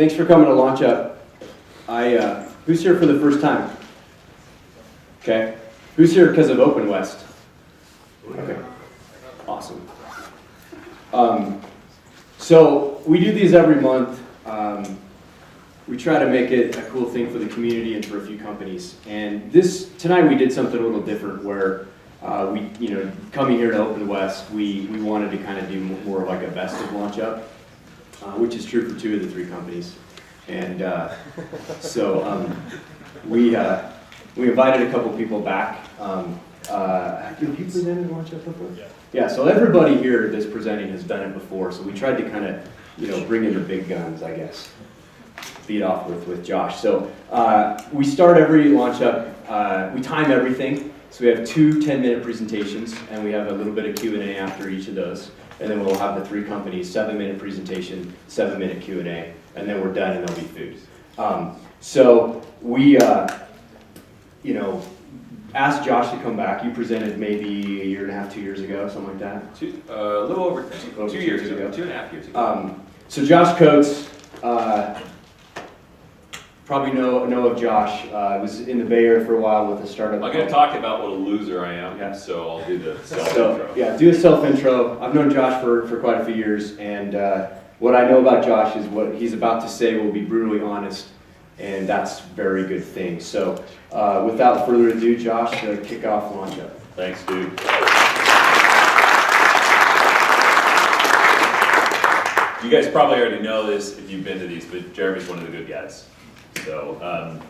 Thanks for coming to LaunchUp. Who's here for the first time? Okay. Who's here because of OpenWest? Okay. Awesome. So we do these every month. We try to make it a cool thing for the community and for a few companies. And tonight we did something a little different where coming here to OpenWest, we wanted to kind of do more of like a best of LaunchUp, which is true for 2 of the 3 companies. And we invited a couple people back. Have you presented LaunchUp before? Yeah. Yeah, so everybody here that's presenting has done it before, so we tried to kind of, bring in the big guns, I guess. Lead off with Josh. So we start every LaunchUp, we time everything. So we have 2 10-minute presentations, and we have a little bit of Q&A after each of those. And then we'll have the 3 companies, 7-minute presentation, 7-minute Q&A, and then we're done and there'll be food. So we, asked Josh to come back. You presented maybe a year and a half, 2 years ago, something like that? A little over 2 years ago. 2.5 years ago. So Josh Coates, probably know of Josh. Was in the Bay Area for a while with a startup. I'm going to talk about what a loser I am, so I'll do the self-intro. Yeah, do a self-intro. I've known Josh for quite a few years, and what I know about Josh is what he's about to say will be brutally honest, and that's a very good thing. So without further ado, Josh, kick off LaunchUp. Thanks, dude. You guys probably already know this if you've been to these, but Jeremy's one of the good guys. So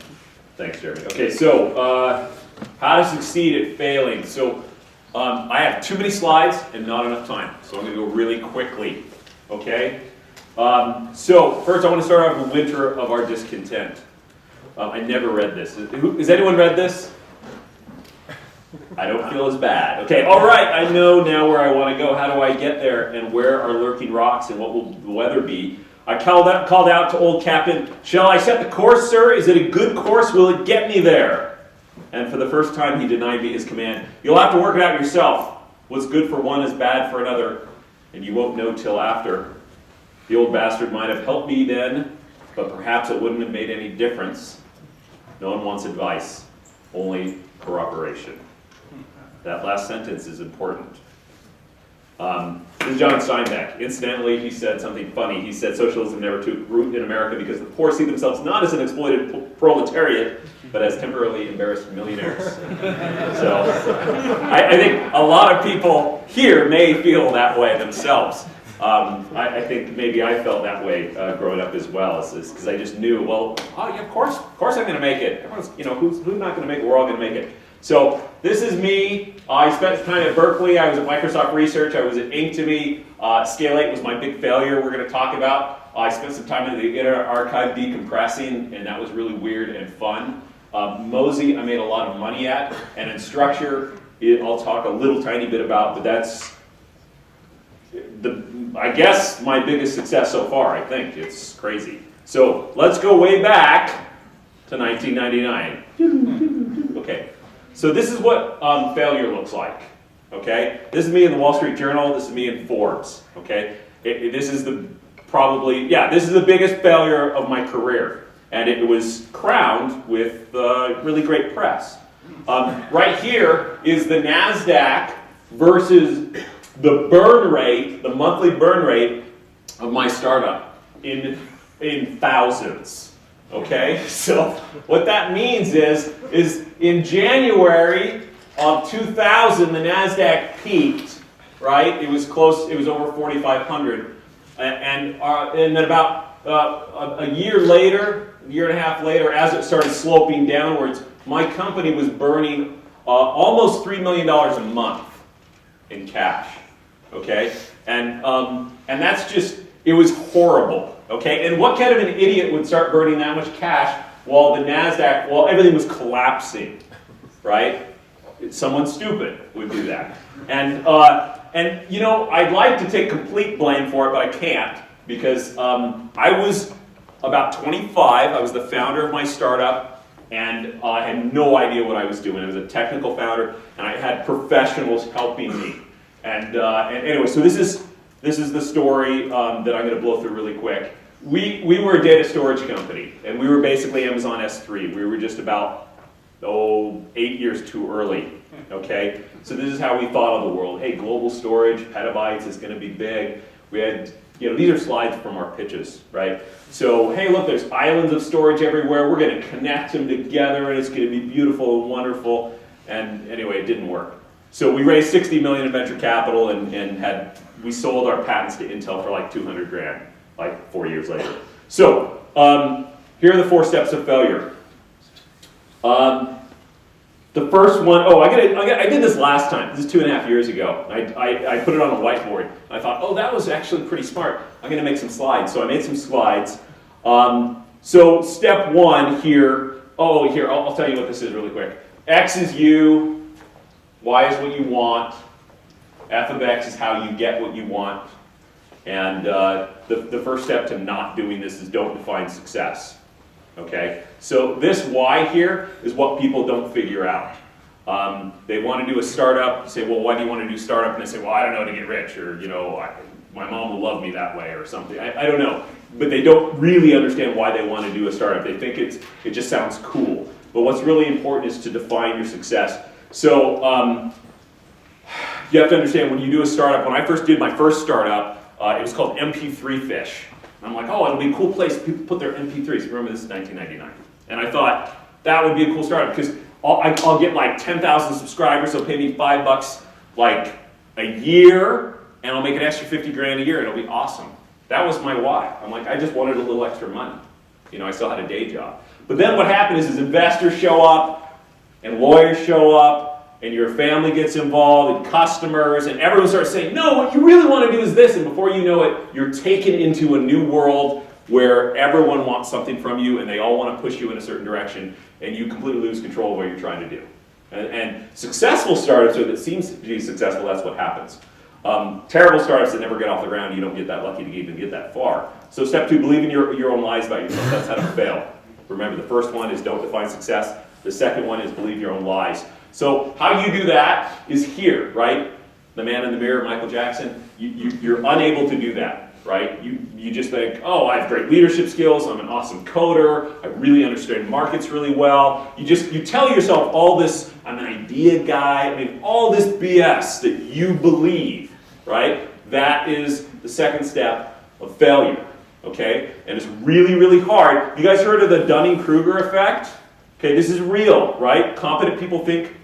thanks, Jeremy. Okay, so how to succeed at failing. So I have too many slides and not enough time, so I'm going to go really quickly. Okay? So first I want to start off with Winter of Our Discontent. I never read this. Has anyone read this? I don't feel as bad. Okay, all right, I know now where I want to go. How do I get there, and where are lurking rocks, and what will the weather be? I called out to old Captain, "Shall I set the course, sir? Is it a good course? Will it get me there?" And for the first time, he denied me his command. "You'll have to work it out yourself. What's good for one is bad for another, and you won't know till after." The old bastard might have helped me then, but perhaps it wouldn't have made any difference. No one wants advice, only corroboration. That last sentence is important. This is John Steinbeck. Incidentally, he said something funny. He said socialism never took root in America because the poor see themselves not as an exploited proletariat, but as temporarily embarrassed millionaires. So I think a lot of people here may feel that way themselves. I think maybe I felt that way growing up as well, because I just knew, of course I'm going to make it. Everyone's, who's not going to make it? We're all going to make it. So this is me. I spent time at Berkeley. I was at Microsoft Research. I was at Inktomi. Scale 8 was my big failure we're going to talk about. I spent some time in the Internet Archive decompressing, and that was really weird and fun. Mozy, I made a lot of money at, and in Structure, I'll talk a little tiny bit about, but that's I guess my biggest success so far. I think it's crazy. So let's go way back to 1999. Okay. So this is what failure looks like, okay? This is me in the Wall Street Journal, this is me in Forbes, okay? This is the biggest failure of my career, and it was crowned with really great press. Right here is the NASDAQ versus the burn rate, the monthly burn rate of my startup in thousands. Okay, so what that means is in January of 2000, the NASDAQ peaked, right? It was close, it was over 4,500. And then about a year later, a year and a half later, as it started sloping downwards, my company was burning almost $3 million a month in cash, okay? And that's just, it was horrible. Okay, and what kind of an idiot would start burning that much cash while the NASDAQ, while everything was collapsing, right? Someone stupid would do that. And I'd like to take complete blame for it, but I can't, because I was about 25, I was the founder of my startup, and I had no idea what I was doing. I was a technical founder, and I had professionals helping me. And anyway, so this is the story that I'm going to blow through really quick. we were a data storage company, and we were basically Amazon S3. We were just about, 8 years too early, okay? So this is how we thought of the world. Hey, global storage, petabytes is gonna be big. We had, these are slides from our pitches, right? So, hey, look, there's islands of storage everywhere. We're gonna connect them together, and it's gonna be beautiful and wonderful. And anyway, it didn't work. So we raised 60 million in venture capital, and we sold our patents to Intel for like 200 grand, like 4 years later. So, here are the 4 steps of failure. The first one, I did this last time. This is 2.5 years ago. I put it on a whiteboard. I thought, that was actually pretty smart. I'm going to make some slides. So I made some slides. So step 1 here. I'll tell you what this is really quick. X is you. Y is what you want. F of X is how you get what you want. And the first step to not doing this is don't define success. Okay, so this why here is what people don't figure out. They want to do a startup, say, well, why do you want to do startup? And they say, well, I don't know, to get rich, or, my mom will love me that way, or something. I don't know. But they don't really understand why they want to do a startup. They think it just sounds cool. But what's really important is to define your success. So you have to understand, when you do a startup, when I first did my first startup, it was called MP3 Fish. I'm like, it'll be a cool place for people to put their MP3s. Remember, this is 1999. And I thought, that would be a cool startup, because I'll get like 10,000 subscribers. They'll pay me $5 like a year, and I'll make an extra 50 grand a year. It'll be awesome. That was my why. I'm like, I just wanted a little extra money. I still had a day job. But then what happened is investors show up, and lawyers show up, and your family gets involved, and customers, and everyone starts saying, no, what you really want to do is this, and before you know it, you're taken into a new world where everyone wants something from you, and they all want to push you in a certain direction, and you completely lose control of what you're trying to do. And successful startups, or that seems to be successful, that's what happens. Terrible startups that never get off the ground, you don't get that lucky to even get that far. So step 2, believe in your own lies about yourself. That's how to fail. Remember, the first one is don't define success. The second one is believe your own lies. So how you do that is here, right? The man in the mirror, Michael Jackson. You're unable to do that, right? You just think, I have great leadership skills. I'm an awesome coder. I really understand markets really well. You tell yourself all this. I'm an idea guy. All this BS that you believe, right? That is the second step of failure, okay? And it's really, really hard. You guys heard of the Dunning-Kruger effect? Okay, this is real, right? Competent people think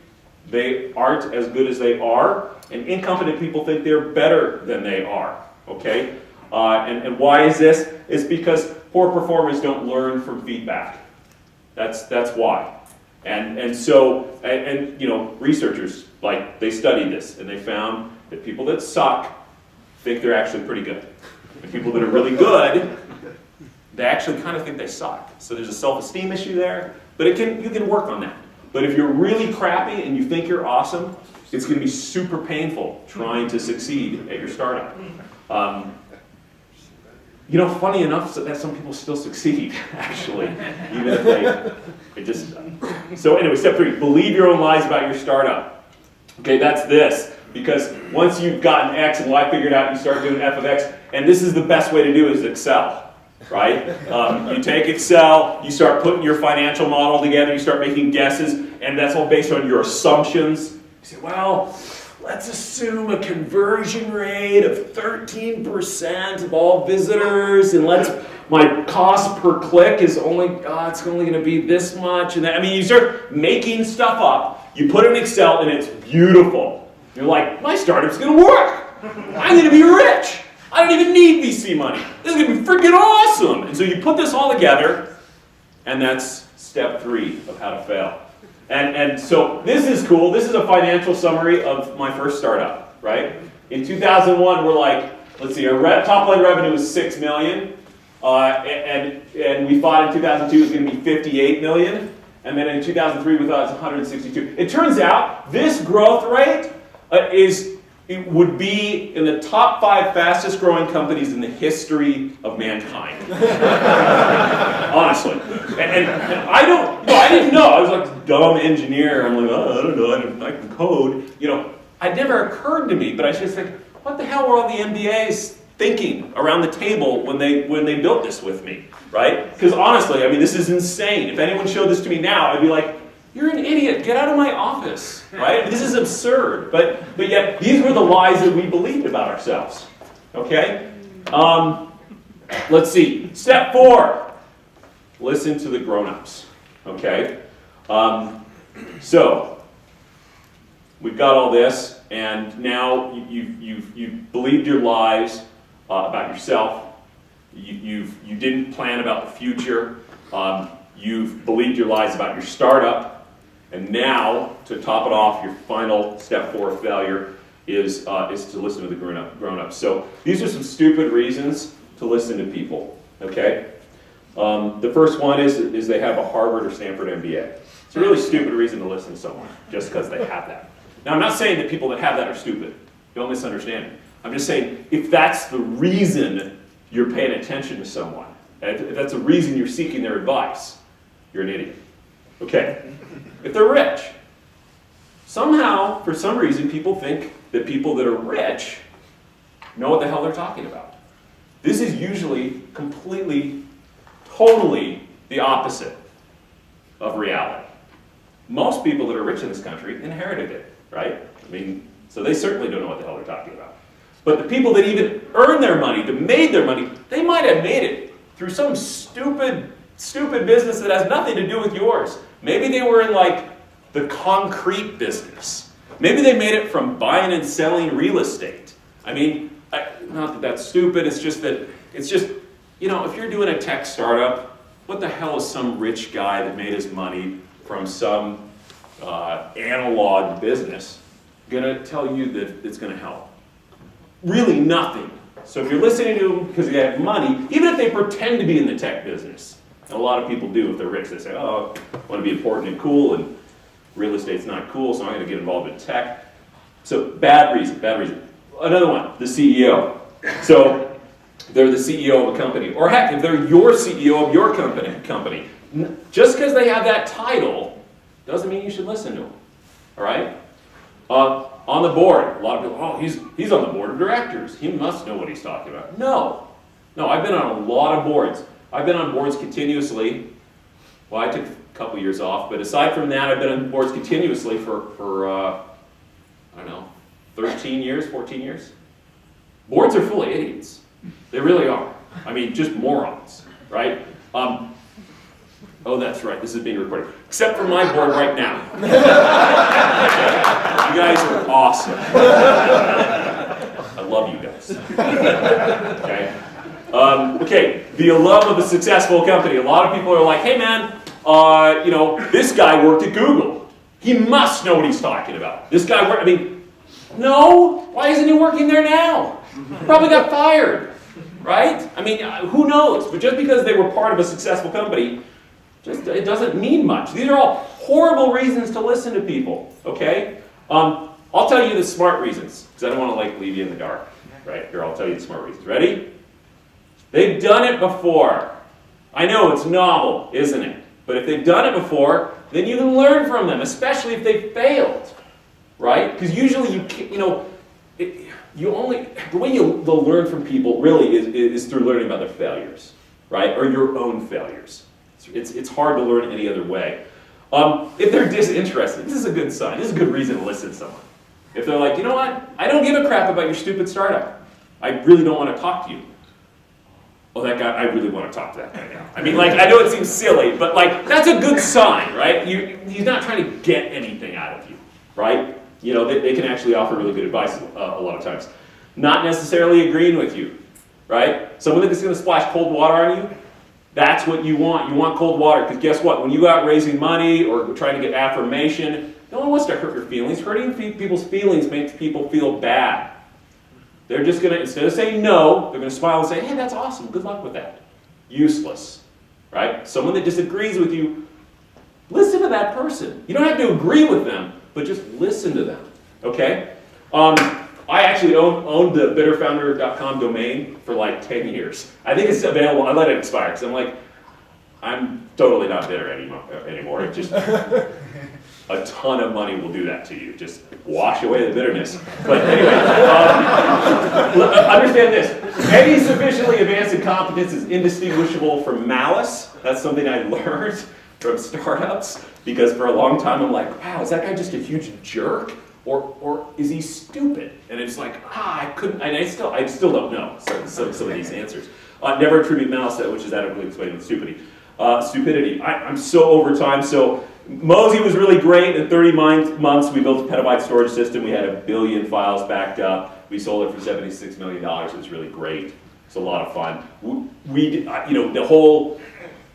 they aren't as good as they are, and incompetent people think they're better than they are, okay? And why is this? It's because poor performers don't learn from feedback. That's why. And so researchers, they studied this, and they found that people that suck think they're actually pretty good. And people that are really good, they actually kind of think they suck. So there's a self-esteem issue there, but you can work on that. But if you're really crappy and you think you're awesome, it's going to be super painful trying to succeed at your startup. Funny enough, that some people still succeed, actually, even if they just. So anyway, step 3, believe your own lies about your startup. Okay, that's this. Because once you've gotten X and Y figured out, you start doing F of X, and this is the best way to do it, is Excel. Right? You take Excel, you start putting your financial model together, you start making guesses, and that's all based on your assumptions. You say, well, let's assume a conversion rate of 13% of all visitors, and my cost per click is it's only going to be this much, and that. You start making stuff up, you put it in Excel, and it's beautiful. You're like, my startup's going to work. I'm going to be rich. I don't even need VC money. This is going to be freaking awesome. And so you put this all together, and that's step 3 of how to fail. And so this is cool. This is a financial summary of my first startup, right? In 2001, we're let's see, our top line revenue was $6 million. And we thought in 2002 it was going to be $58 million. And then in 2003, we thought it was 162. It turns out this growth rate it would be in the top 5 fastest growing companies in the history of mankind. Honestly. And I didn't know. I was like a dumb engineer. I'm like, I don't know, I can code. It never occurred to me, but I just think, what the hell were all the MBAs thinking around the table when they built this with me, right? Because honestly, I mean, this is insane. If anyone showed this to me now, I'd be like, you're an idiot, get out of my office, right? I mean, this is absurd. But yet, these were the lies that we believed about ourselves, okay? Let's see. Step 4, listen to the grown-ups, okay? So, we've got all this, and now you've believed your lies about yourself. You didn't plan about the future. You've believed your lies about your startup. And now, to top it off, your final step 4 of failure is to listen to the grown-ups. So these are some stupid reasons to listen to people, okay? The first one is they have a Harvard or Stanford MBA. It's a really stupid reason to listen to someone, just because they have that. Now, I'm not saying that people that have that are stupid. Don't misunderstand me. I'm just saying, if that's the reason you're paying attention to someone, if that's the reason you're seeking their advice, you're an idiot. Okay? If they're rich, somehow, for some reason, people think that people that are rich know what the hell they're talking about. This is usually completely, totally the opposite of reality. Most people that are rich in this country inherited it, right? I mean, so they certainly don't know what the hell they're talking about. But the people that even earn their money, that made their money, they might have made it through some stupid business that has nothing to do with yours. Maybe they were in like the concrete business. Maybe they made it from buying and selling real estate. I mean, not that that's stupid, it's just, you know, if you're doing a tech startup, what the hell is some rich guy that made his money from some analog business gonna tell you that it's gonna help? Really nothing. So if you're listening to them because they have money, even if they pretend to be in the tech business, and a lot of people do if they're rich, they say, oh, I want to be important and cool, and real estate's not cool, so I'm going to get involved in tech. So bad reason. Another one, the CEO. So they're the CEO of a company. Or heck, if they're your CEO of your company, just because they have that title doesn't mean you should listen to them. All right? On the board, a lot of people, oh, he's on the board of directors. He must know what he's talking about. No, I've been on a lot of boards. I've been on boards continuously. Well, I took a couple years off, but aside from that, I've been on boards continuously for I don't know, 13 years, 14 years. Boards are full of idiots. They really are. I mean, just morons, right? Oh, that's right, this is being recorded. Except for my board right now. You guys are awesome. I love you guys. Okay? Okay, the alum of a successful company. A lot of people are like, hey man, you know, this guy worked at Google. He must know what he's talking about. This guy worked, I mean, no, why isn't he working there now? He probably got fired, right? I mean, who knows? But just because they were part of a successful company, it doesn't mean much. These are all horrible reasons to listen to people, okay? I'll tell you the smart reasons, because I don't want to like leave you in the dark, right? Here, I'll tell you the smart reasons. Ready? They've done it before. I know it's novel, isn't it? But if they've done it before, then you can learn from them, especially if they failed, right? Because usually the way they'll learn from people really is through learning about their failures, right? Or your own failures. It's hard to learn any other way. If they're disinterested, this is a good sign. This is a good reason to listen to someone. If they're like, you know what? I don't give a crap about your stupid startup. I really don't want to talk to you. Oh, that guy, I really want to talk to that guy now. I mean, like, I know it seems silly, but like, that's a good sign, right? He's not trying to get anything out of you, right? You know, they can actually offer really good advice a lot of times. Not necessarily agreeing with you, right? Someone that's going to splash cold water on you, that's what you want. You want cold water, because guess what? When you go out raising money or trying to get affirmation, no one wants to hurt your feelings. Hurting people's feelings makes people feel bad. They're just going to, instead of saying no, they're going to smile and say, hey, that's awesome, good luck with that. Useless, right? Someone that disagrees with you, listen to that person. You don't have to agree with them, but just listen to them, okay? I actually owned the bitterfounder.com domain for like 10 years. I think it's available. I let it expire because I'm totally not bitter anymore. It just, a ton of money will do that to you. Just wash away the bitterness. But anyway, understand this. Any sufficiently advanced incompetence is indistinguishable from malice. That's something I learned from startups, because for a long time I'm like, wow, is that guy just a huge jerk? Or is he stupid? And it's like, I couldn't, and I still don't know some of these answers. Never attribute malice to that which is adequately explained with stupidity. I'm so over time. So Mosey was really great. In 30 months, we built a petabyte storage system. We had 1 billion files backed up. We sold it for $76 million. It was really great. It's a lot of fun. We did, the whole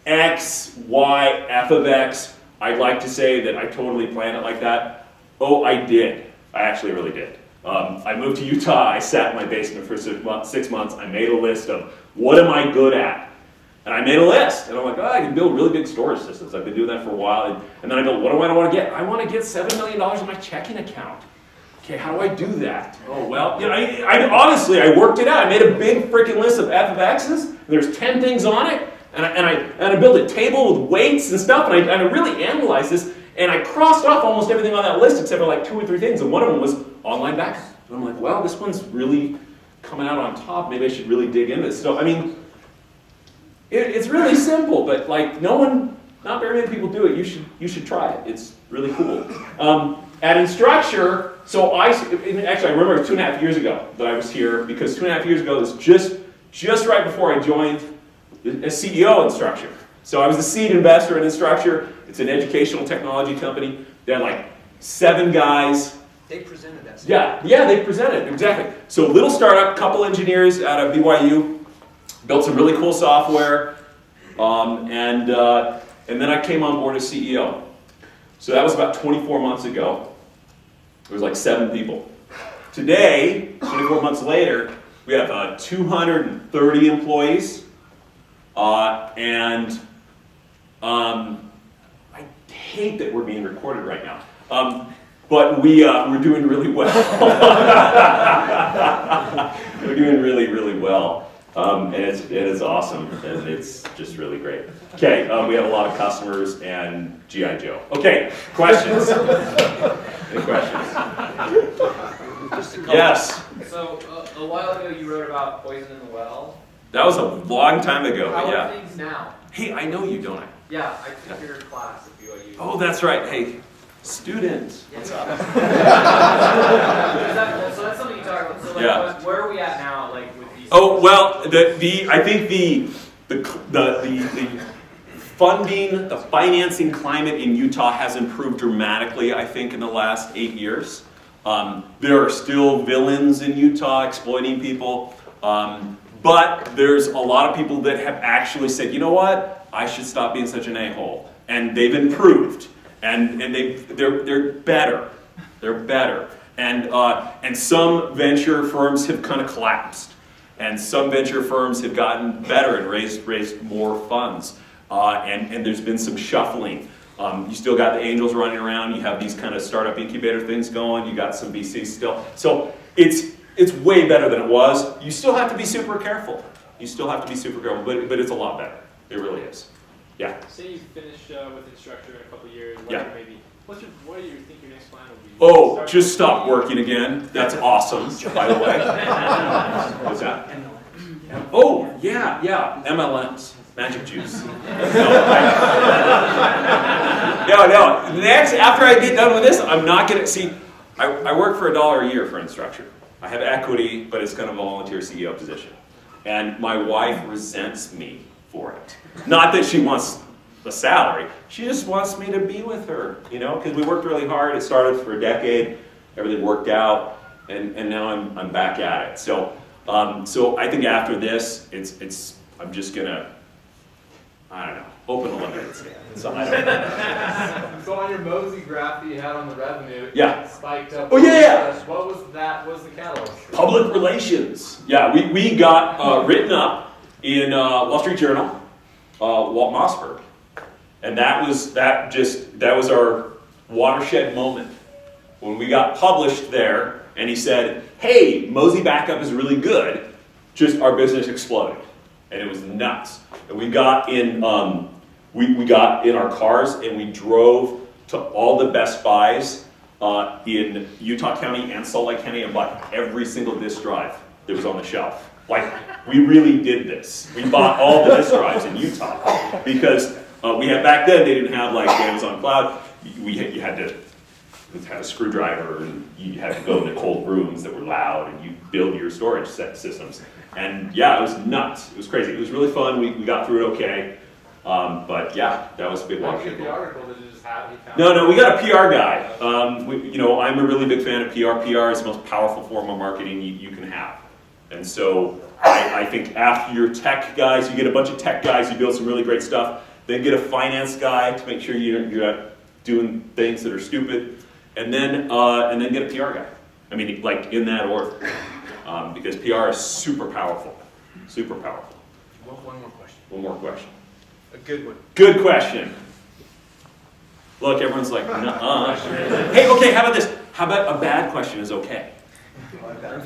X, Y, f of X, I'd like to say that I totally planned it like that. Oh, I did. I actually really did. I moved to Utah. I sat in my basement for 6 months. I made a list of what am I good at? And I made a list. And I'm like, I can build really big storage systems. I've been doing that for a while. And then I go, what do I want to get? I want to get $7 million in my checking account. Okay, how do I do that? Oh, well, I honestly, I worked it out. I made a big freaking list of f of x's. There's 10 things on it. And I built a table with weights and stuff. And I really analyzed this. And I crossed off almost everything on that list except for like 2 or 3 things. And one of them was online backup. And I'm like, well, this one's really coming out on top. Maybe I should really dig into this. So, it's really simple, but like not very many people do it. You should try it. It's really cool. At Instructure, so actually I remember it was 2.5 years ago that I was here, because 2.5 years ago was just right before I joined as CEO of Instructure. So I was the seed investor in Instructure. It's an educational technology company. They had like 7 guys. They presented that. Yeah, they presented, exactly. So little startup, couple engineers out of BYU, built some really cool software, and then I came on board as CEO. So that was about 24 months ago. There was like 7 people. Today, 24 months later, we have 230 employees, and I hate that we're being recorded right now. But we're doing really well. We're doing really, really well. And it is awesome, and it's just really great. Okay, we have a lot of customers and G.I. Joe. Okay, questions? Any questions? Yes? So, a while ago you wrote about poison in the well. That was a long time ago, How yeah. are things now? Hey, I know you, don't I? Yeah, I took your class at BYU. Oh, that's right. Hey, students, what's up? So that's something you talk about. So like, Yeah. where are we at now, like with these? Oh well, I think the funding, the financing climate in Utah has improved dramatically. I think in the last 8 years, there are still villains in Utah exploiting people, but there's a lot of people that have actually said, you know what, I should stop being such an a-hole, and they've improved, and they're better. They're better, and some venture firms have kind of collapsed. And some venture firms have gotten better and raised more funds. And there's been some shuffling. You still got the angels running around. You have these kind of startup incubator things going. You got some VCs still. So it's way better than it was. You still have to be super careful. But it's a lot better. It really is. Yeah. Say you finish with Instructure in a couple of years, Yeah. maybe. What do you think your next plan will be? Oh, just stop working again. That's awesome, by the way. What's that? Oh, yeah. MLMs. Magic juice. No. Next, after I get done with this, I'm not going to, see, I work for $1 a year for Instructure. I have equity, but it's kind of a volunteer CEO position. And my wife resents me for it. Not that she wants the salary. She just wants me to be with her, because we worked really hard. It started for a decade. Everything worked out, and now I'm back at it. So I think after this, I'm just gonna, I don't know, open a limited stand. So I don't know. So on your Mosey graph that you had on the revenue, Yeah. it spiked up. Oh, yeah. What was that? What was the catalyst? Public relations. Yeah, we got written up in Wall Street Journal, Walt Mossberg. And that was our watershed moment when we got published there, and he said, hey, Mosey backup is really good, just our business exploded. And it was nuts. And we got in our cars and we drove to all the Best Buys in Utah County and Salt Lake County and bought every single disk drive that was on the shelf. Like, we really did this. We bought all the disk drives in Utah because we had, back then they didn't have like Amazon Cloud. You had to have a screwdriver, and you had to go into cold rooms that were loud, and you build your storage systems. And yeah, it was nuts. It was crazy. It was really fun. We got through it okay. But yeah, that was a big one. Did you get the article? Did you just have he found No, we got a PR guy. I'm a really big fan of PR. PR is the most powerful form of marketing you can have. And so I think after your tech guys, you get a bunch of tech guys, you build some really great stuff. Then get a finance guy to make sure you're not doing things that are stupid. And then get a PR guy. I mean, like in that order. Because PR is super powerful. Super powerful. One more question. One more question. A good one. Good question. Look, everyone's like, nuh-uh. Hey, okay, how about this? How about a bad question is okay?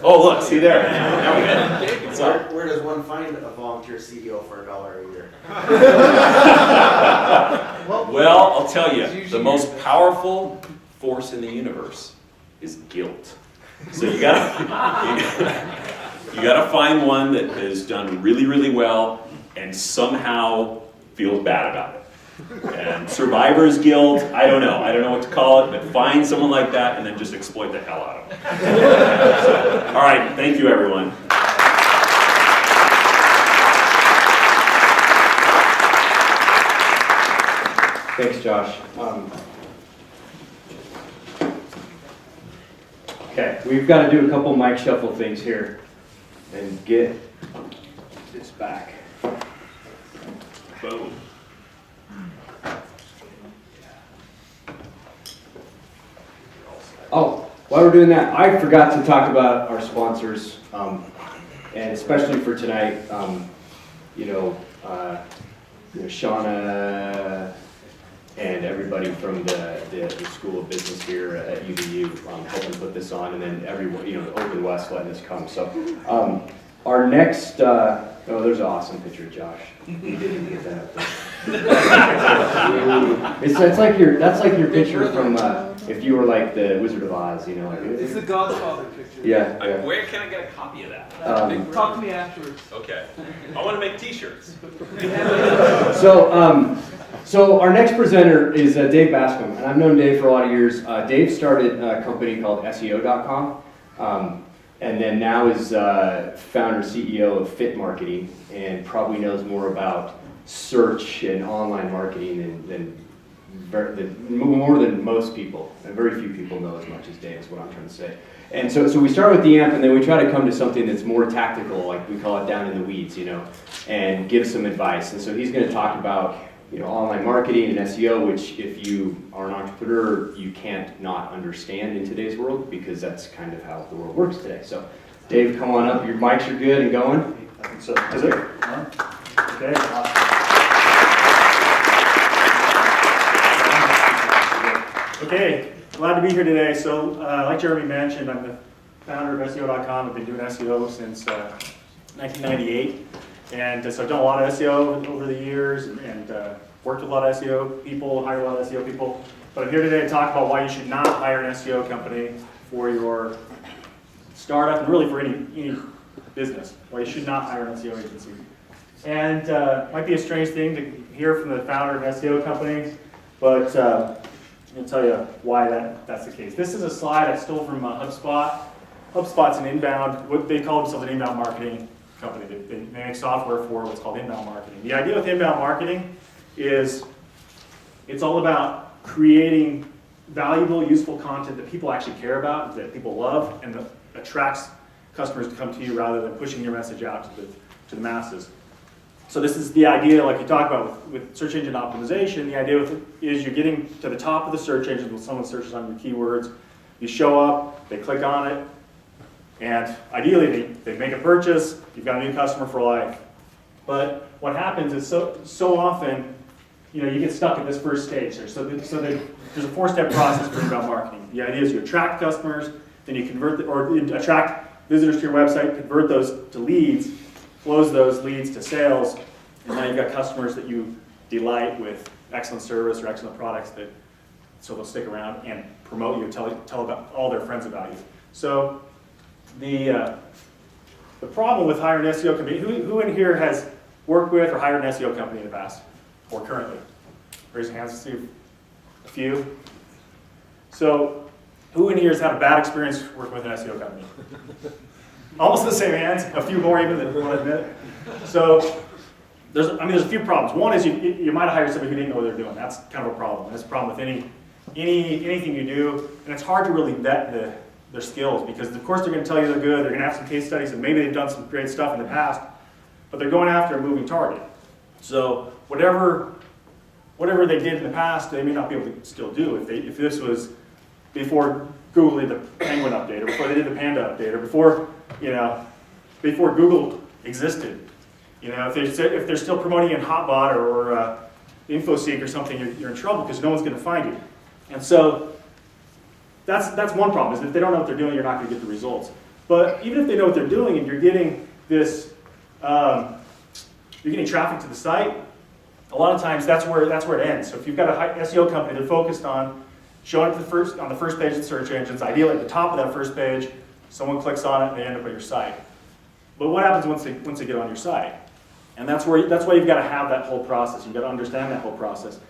Oh, look, see there. Now we get it. Where does one find a volunteer CEO for $1 a year? Well, I'll tell you, the most powerful force in the universe is guilt. So you gotta find one that has done really, really well and somehow feels bad about it. And survivor's guilt, I don't know what to call it, but find someone like that and then just exploit the hell out of them. So, all right, thank you everyone. Thanks, Josh. Okay, we've got to do a couple mic shuffle things here and get this back. Boom. Oh, while we're doing that, I forgot to talk about our sponsors, and especially for tonight, Shauna and everybody from the School of Business here at UVU helping put this on, and then everyone, OpenWest letting us come. So our next, there's an awesome picture of Josh. You didn't get that up there. That's like your picture from if you were like the Wizard of Oz, It's the Godfather picture. Yeah. Where can I get a copy of that? Talk to me afterwards. Okay. I want to make t-shirts. So our next presenter is Dave Bascom, and I've known Dave for a lot of years. Dave started a company called SEO.com, and then now is founder and CEO of Fit Marketing, and probably knows more about search and online marketing more than most people, and very few people know as much as Dave is what I'm trying to say. And so we start with the AMP, and then we try to come to something that's more tactical, like we call it down in the weeds, and give some advice. And so he's going to talk about online marketing and SEO, which if you are an entrepreneur, you can't not understand in today's world, because that's kind of how the world works today. So Dave, come on up. Your mics are good and going. I think so. Is it? Okay, awesome. Okay, glad to be here today. So, like Jeremy mentioned, I'm the founder of SEO.com. I've been doing SEO since 1998. And so I've done a lot of SEO over the years and worked with a lot of SEO people, hired a lot of SEO people. But I'm here today to talk about why you should not hire an SEO company for your startup and really for any business, why you should not hire an SEO agency. And might be a strange thing to hear from the founder of an SEO company, but I'll tell you why that's the case. This is a slide I stole from HubSpot. HubSpot's an inbound, what they call themselves an inbound marketing company. They make software for what's called inbound marketing. The idea with inbound marketing is it's all about creating valuable, useful content that people actually care about, that people love, and that attracts customers to come to you rather than pushing your message out to the masses. So this is the idea, like you talk about with search engine optimization. The idea is you're getting to the top of the search engine when someone searches on your keywords. You show up, they click on it, and ideally they make a purchase. You've got a new customer for life. But what happens is so often, you get stuck at this first stage there. So there's a 4-step process for inbound marketing. The idea is you attract customers, then you convert attract visitors to your website, convert those to leads, close those leads to sales, and now you've got customers that you delight with excellent service or excellent products that so they'll stick around and promote you, tell about all their friends about you. So the problem with hiring an SEO company, who in here has worked with or hired an SEO company in the past, or currently? Raise your hands to see a few. So who in here has had a bad experience working with an SEO company? Almost the same hands, a few more even than want to admit. So there's a few problems. One is you might have hired somebody who didn't know what they're doing. That's kind of a problem. That's a problem with anything you do, and it's hard to really vet their skills, because of course they're going to tell you they're good, they're going to have some case studies, and maybe they've done some great stuff in the past, but they're going after a moving target. So whatever they did in the past, they may not be able to still do. If this was before Google did the Penguin update, or before they did the Panda update, or before Google existed, if they're still promoting in Hotbot or InfoSeek or something, you're in trouble because no one's going to find you. And so that's one problem, is if they don't know what they're doing, you're not going to get the results. But even if they know what they're doing and you're getting this, you're getting traffic to the site, a lot of times that's where it ends. So if you've got a SEO company, they're focused on showing up on the first page of the search engines, ideally at the top of that first page, someone clicks on it and they end up at your site. But what happens once they get on your site? And that's why you've got to have that whole process. You've got to understand that whole process.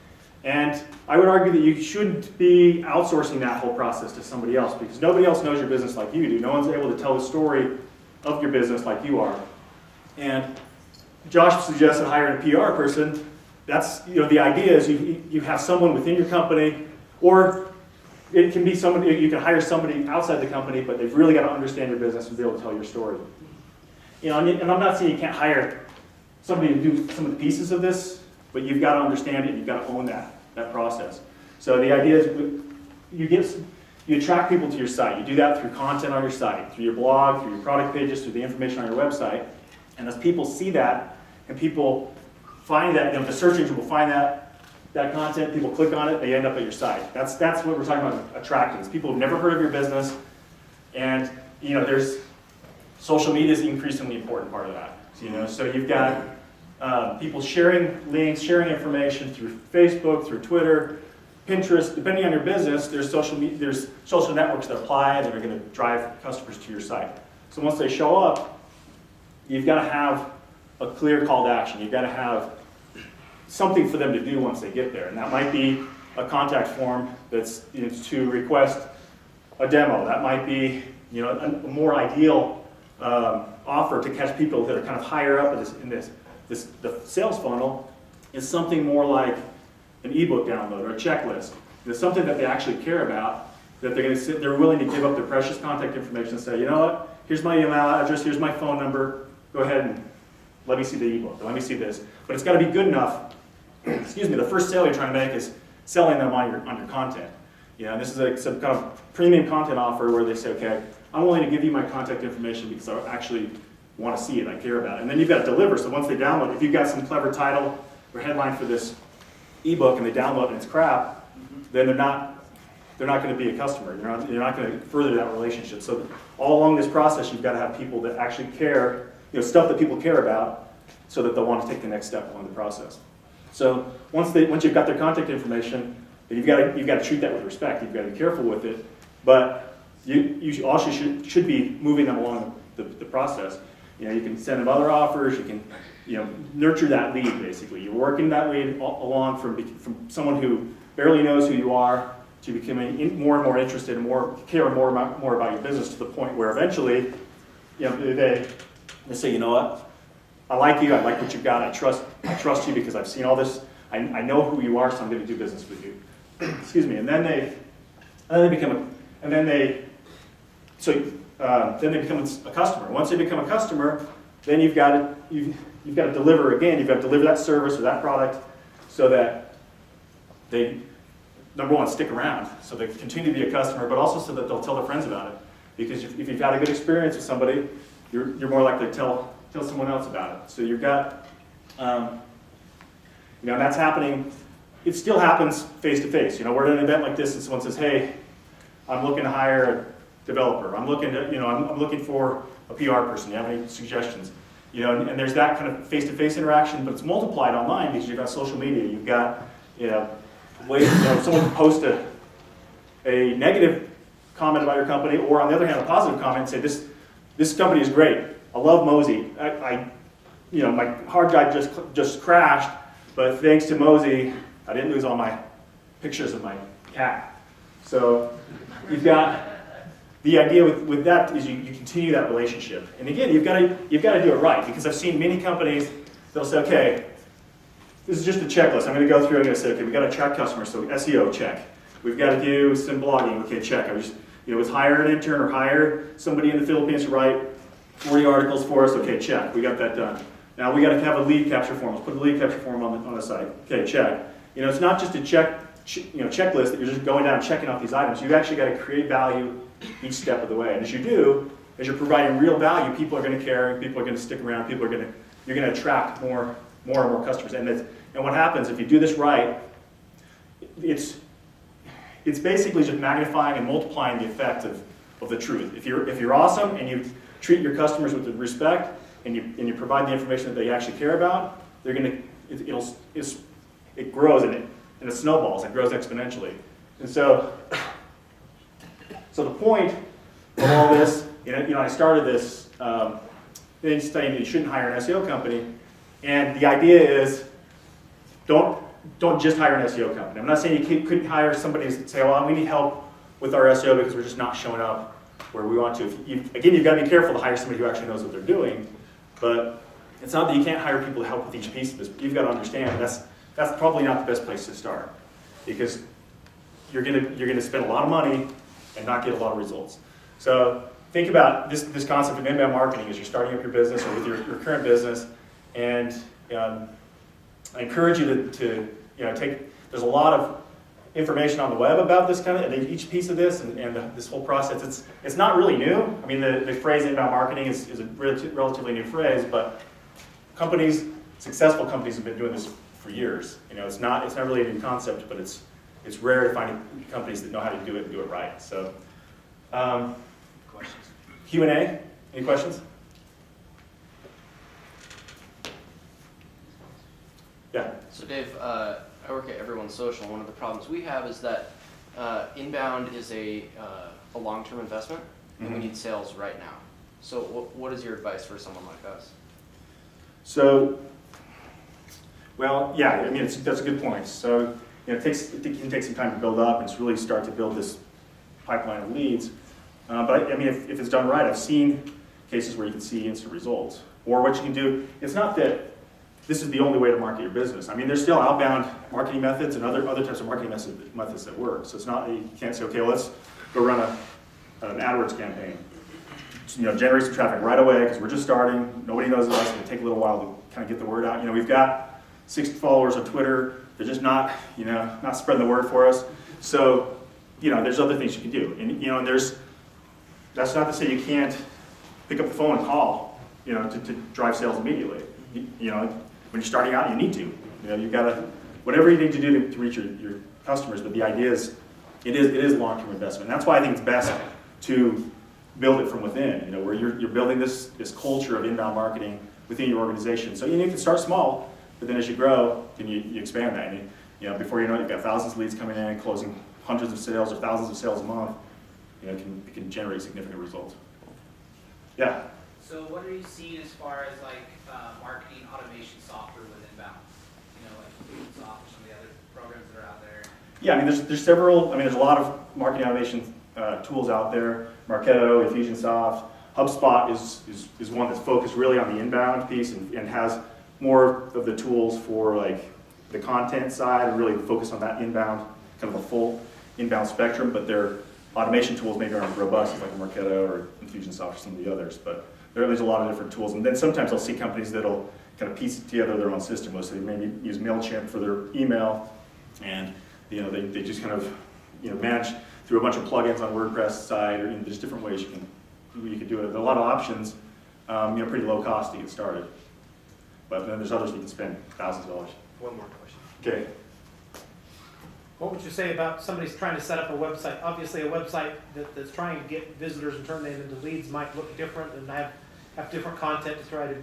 And I would argue that you shouldn't be outsourcing that whole process to somebody else, because nobody else knows your business like you do. No one's able to tell the story of your business like you are. And Josh suggested hiring a PR person. That's, the idea is you have someone within your company, or it can be somebody, you can hire somebody outside the company, but they've really got to understand your business and be able to tell your story. And I'm not saying you can't hire somebody to do some of the pieces of this, but you've got to understand it, you've got to own that process. So the idea is you attract people to your site. You do that through content on your site, through your blog, through your product pages, through the information on your website. And as people see that, and people find that, the search engine will find that content, people click on it, they end up at your site. That's what we're talking about attracting. It's people who've never heard of your business, and there's social media is the increasingly important part of that. So you've got people sharing links, sharing information through Facebook, through Twitter, Pinterest. Depending on your business, there's social networks that apply that are going to drive customers to your site. So once they show up, you've got to have a clear call to action. You've got to have something for them to do once they get there, and that might be a contact form that's to request a demo. That might be a more ideal offer to catch people that are kind of higher up in the sales funnel is something more like an ebook download or a checklist. It's something that they actually care about, that they're willing to give up their precious contact information and say, you know what, here's my email address, here's my phone number, go ahead and let me see the ebook, let me see this. But it's got to be good enough. Excuse me, the first sale you're trying to make is selling them on your content. This is some kind of premium content offer where they say, okay, I'm willing to give you my contact information because I actually want to see it, I care about it. And then you've got to deliver. So once they download, if you've got some clever title or headline for this ebook and they download and it's crap, then they're not going to be a customer. You're not going to further that relationship. So all along this process, you've got to have people that actually care, stuff that people care about, so that they'll want to take the next step along the process. So once you've got their contact information, you've got to treat that with respect. You've got to be careful with it, but you also should be moving them along the process. You can send them other offers. You can nurture that lead. Basically, you're working that lead along from someone who barely knows who you are to becoming more and more interested and care more about your business, to the point where eventually, they say, you know what, I like you, I like what you've got, I trust you because I've seen all this, I know who you are, so I'm going to do business with you. Excuse me. And then they become a customer. Once they become a customer, then you've got to deliver again. You've got to deliver that service or that product so that they, number one, stick around, so they continue to be a customer, but also so that they'll tell their friends about it. Because if you've had a good experience with somebody, you're more likely to tell someone else about it. So you've got, and that's happening. It still happens face to face. We're at an event like this and someone says, hey, I'm looking to hire a developer. I'm looking for a PR person. Do you have any suggestions? And there's that kind of face-to-face interaction, but it's multiplied online because you've got social media. You've got, ways, someone can post a negative comment about your company, or on the other hand, a positive comment, say this company is great. I love Mosey. My hard drive just crashed, but thanks to Mosey, I didn't lose all my pictures of my cat. So you've got the idea with that is you continue that relationship. And again, you've got to do it right, because I've seen many companies that'll say, okay, this is just a checklist. I'm going to go through. I'm going to say, okay, we've got to attract customers, so SEO check. We've got to do some blogging. Okay, check. Let's hire an intern or hire somebody in the Philippines to write 40 articles for us. Okay, check. We got that done. Now we got to have a lead capture form. Let's put the lead capture form on the site. Okay, check. It's not just a checklist that you're just going down and checking off these items. You've actually got to create value each step of the way. And as you do, as you're providing real value, people are going to care. People are going to stick around. You're going to attract more and more customers. And what happens if you do this right? It's basically just magnifying and multiplying the effect of the truth. If you're awesome and you treat your customers with respect and you provide the information that they actually care about, it grows and it snowballs. It grows exponentially. And so the point of all this, I started this thing saying that you shouldn't hire an SEO company, and the idea is don't just hire an SEO company. I'm not saying you couldn't hire somebody and say, well, we need help with our SEO because we're just not showing up where we want to. Again, you've got to be careful to hire somebody who actually knows what they're doing, but it's not that you can't hire people to help with each piece of this. You've got to understand that's probably not the best place to start, because you're gonna spend a lot of money and not get a lot of results. So think about this concept of inbound marketing as you're starting up your business or with your current business, and I encourage you to take. There's a lot of information on the web about this kind of, and each piece of this and this whole process. It's not really new. I mean, the phrase inbound marketing is a relatively new phrase, but successful companies have been doing this for years. It's not really a new concept, but it's rare to find companies that know how to do it and do it right. So, Questions? Q&A. Any questions? Yeah. So Dave, I work at Everyone's Social. One of the problems we have is that inbound is a long-term investment, and we need sales right now. So what is your advice for someone like us? So, well, yeah, I mean, that's a good point. So, it can take some time to build up and to really start to build this pipeline of leads. But I mean, if it's done right, I've seen cases where you can see instant results. Or what you can do, it's not that this is the only way to market your business. I mean, there's still outbound marketing methods and other types of marketing methods that work. So it's not, you can't say, okay, well, let's go run an AdWords campaign. Generate some traffic right away because we're just starting. Nobody knows us. It's going to take a little while to kind of get the word out. We've got 60 followers on Twitter. They're just not spreading the word for us. So, there's other things you can do. And that's not to say you can't pick up the phone and call, to drive sales immediately. When you're starting out, you need to. You've got to, whatever you need to do to reach your customers. But the idea is, it is long-term investment. And that's why I think it's best to build it from within. Where you're building this culture of inbound marketing within your organization. So you can start small, but then as you grow, then you expand that. And before you know it, you've got thousands of leads coming in, closing hundreds of sales or thousands of sales a month. It can generate significant results. Yeah. So what are you seeing as far as marketing automation software with inbound? Like Infusionsoft or some of the other programs that are out there? Yeah, I mean, there's several. I mean, there's a lot of marketing automation tools out there. Marketo, Infusionsoft, HubSpot is one that's focused really on the inbound piece and has more of the tools for the content side and really focus on that inbound, kind of a full inbound spectrum. But their automation tools maybe aren't robust as like a Marketo or Infusionsoft or some of the others. But there's a lot of different tools. And then sometimes I'll see companies that'll kind of piece together their own system. So they maybe use MailChimp for their email, and they just kind of manage through a bunch of plugins on WordPress side, or there's different ways you can do it. There are a lot of options, pretty low cost to get started. But then there's others you can spend thousands of dollars. One more question. Okay. What would you say about somebody's trying to set up a website? Obviously, a website that's trying to get visitors and turn them into leads might look different and have different content to try to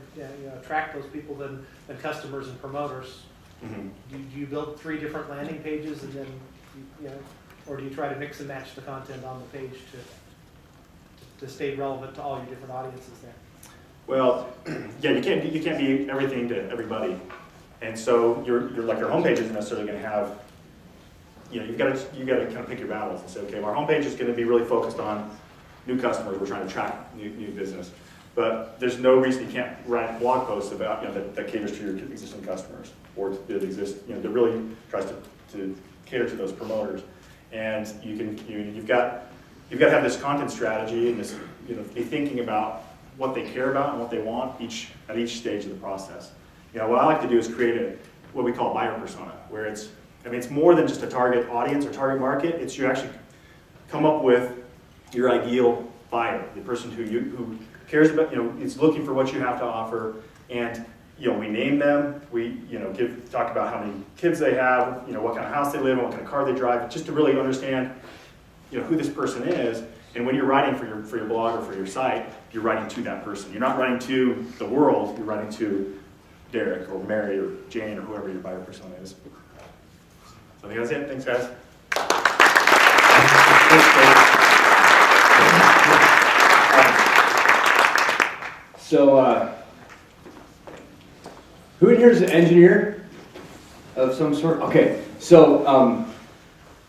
attract those people than customers and promoters. Mm-hmm. Do you build 3 different landing pages and then or do you try to mix and match the content on the page to stay relevant to all your different audiences there? Well, yeah, you can't be everything to everybody, and so your homepage isn't necessarily going to have. You've got to kind of pick your battles and say, okay, well, our homepage is going to be really focused on new customers. We're trying to attract new business, but there's no reason you can't write blog posts about that caters to your existing customers, or that exist that really tries to cater to those promoters. And you've got to have this content strategy and this be thinking about what they care about and what they want at each stage of the process. What I like to do is create what we call buyer persona, where it's more than just a target audience or target market. It's you actually come up with your ideal buyer, the person who cares about, is looking for what you have to offer, and we name them, we talk about how many kids they have, what kind of house they live in, what kind of car they drive, just to really understand who this person is. And when you're writing for your blog or for your site, you're writing to that person. You're not writing to the world, you're writing to Derek or Mary or Jane or whoever your buyer persona is. So I think that's it. Thanks, guys. So, who in here is an engineer of some sort? Okay, so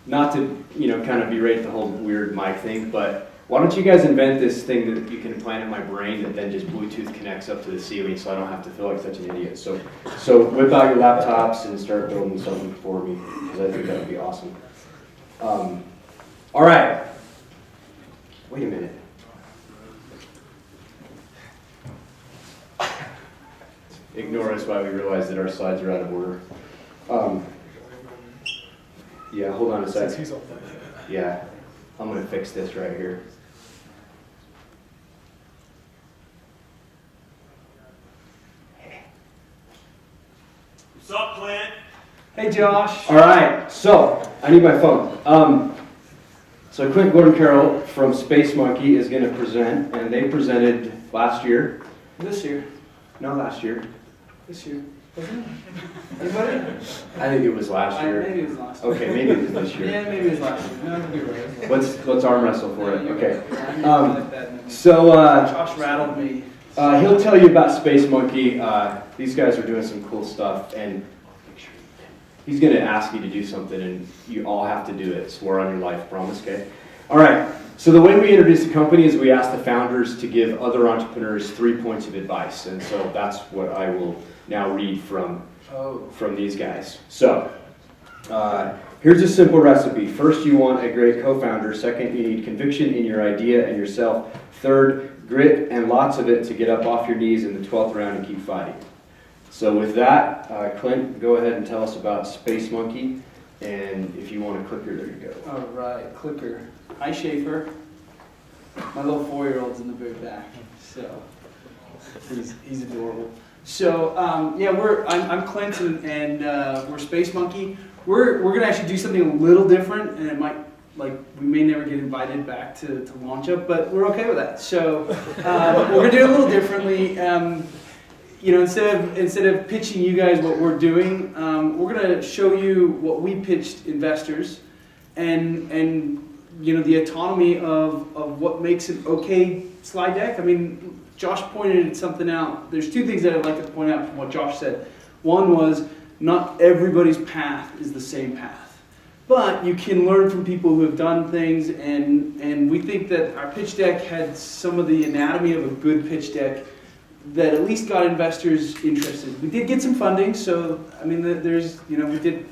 not to kind of berate the whole weird mic thing, but why don't you guys invent this thing that you can implant in my brain that then just Bluetooth connects up to the ceiling, so I don't have to feel like such an idiot. So whip out your laptops and start building something for me, because I think that would be awesome. All right. Wait a minute. Ignore us while we realize that our slides are out of order. Yeah, hold on a second. Yeah, I'm going to fix this right here. What's up, Clint? Hey, Josh. All right, so I need my phone. So Clint Gordon-Carroll from Space Monkey is going to present, and they presented last year. This year. No, last year. This year. Wasn't it? Anybody? I think it was last year. Maybe it was last year. Okay, maybe it was this year. Yeah, maybe it was last year. No, you're right. Let's arm wrestle for it. Okay. So, Josh rattled me. He'll tell you about Space Monkey. These guys are doing some cool stuff, and he's going to ask you to do something, and you all have to do it. Swear on your life, promise, okay? All right. So the way we introduce the company is we ask the founders to give other entrepreneurs 3 points of advice, and so that's what I will now read from these guys. So here's a simple recipe. First, you want a great co-founder. Second, you need conviction in your idea and yourself. Third, grit and lots of it to get up off your knees in the 12th round and keep fighting. So with that, Clint, go ahead and tell us about Space Monkey, and if you want a clicker, there you go. All right, clicker. Hi, Schaefer. My little 4-year-old's in the very back, so he's adorable. So I'm Clint, and we're Space Monkey. We're gonna actually do something a little different, and it might we may never get invited back to LaunchUp, but we're okay with that. So we're gonna do it a little differently. Instead of pitching you guys what we're doing, we're gonna show you what we pitched investors, and the autonomy of what makes an okay slide deck. I mean, Josh pointed something out. There's two things that I'd like to point out from what Josh said. One was, not everybody's path is the same path, but you can learn from people who have done things, and we think that our pitch deck had some of the anatomy of a good pitch deck that at least got investors interested. We did get some funding, so I mean, we did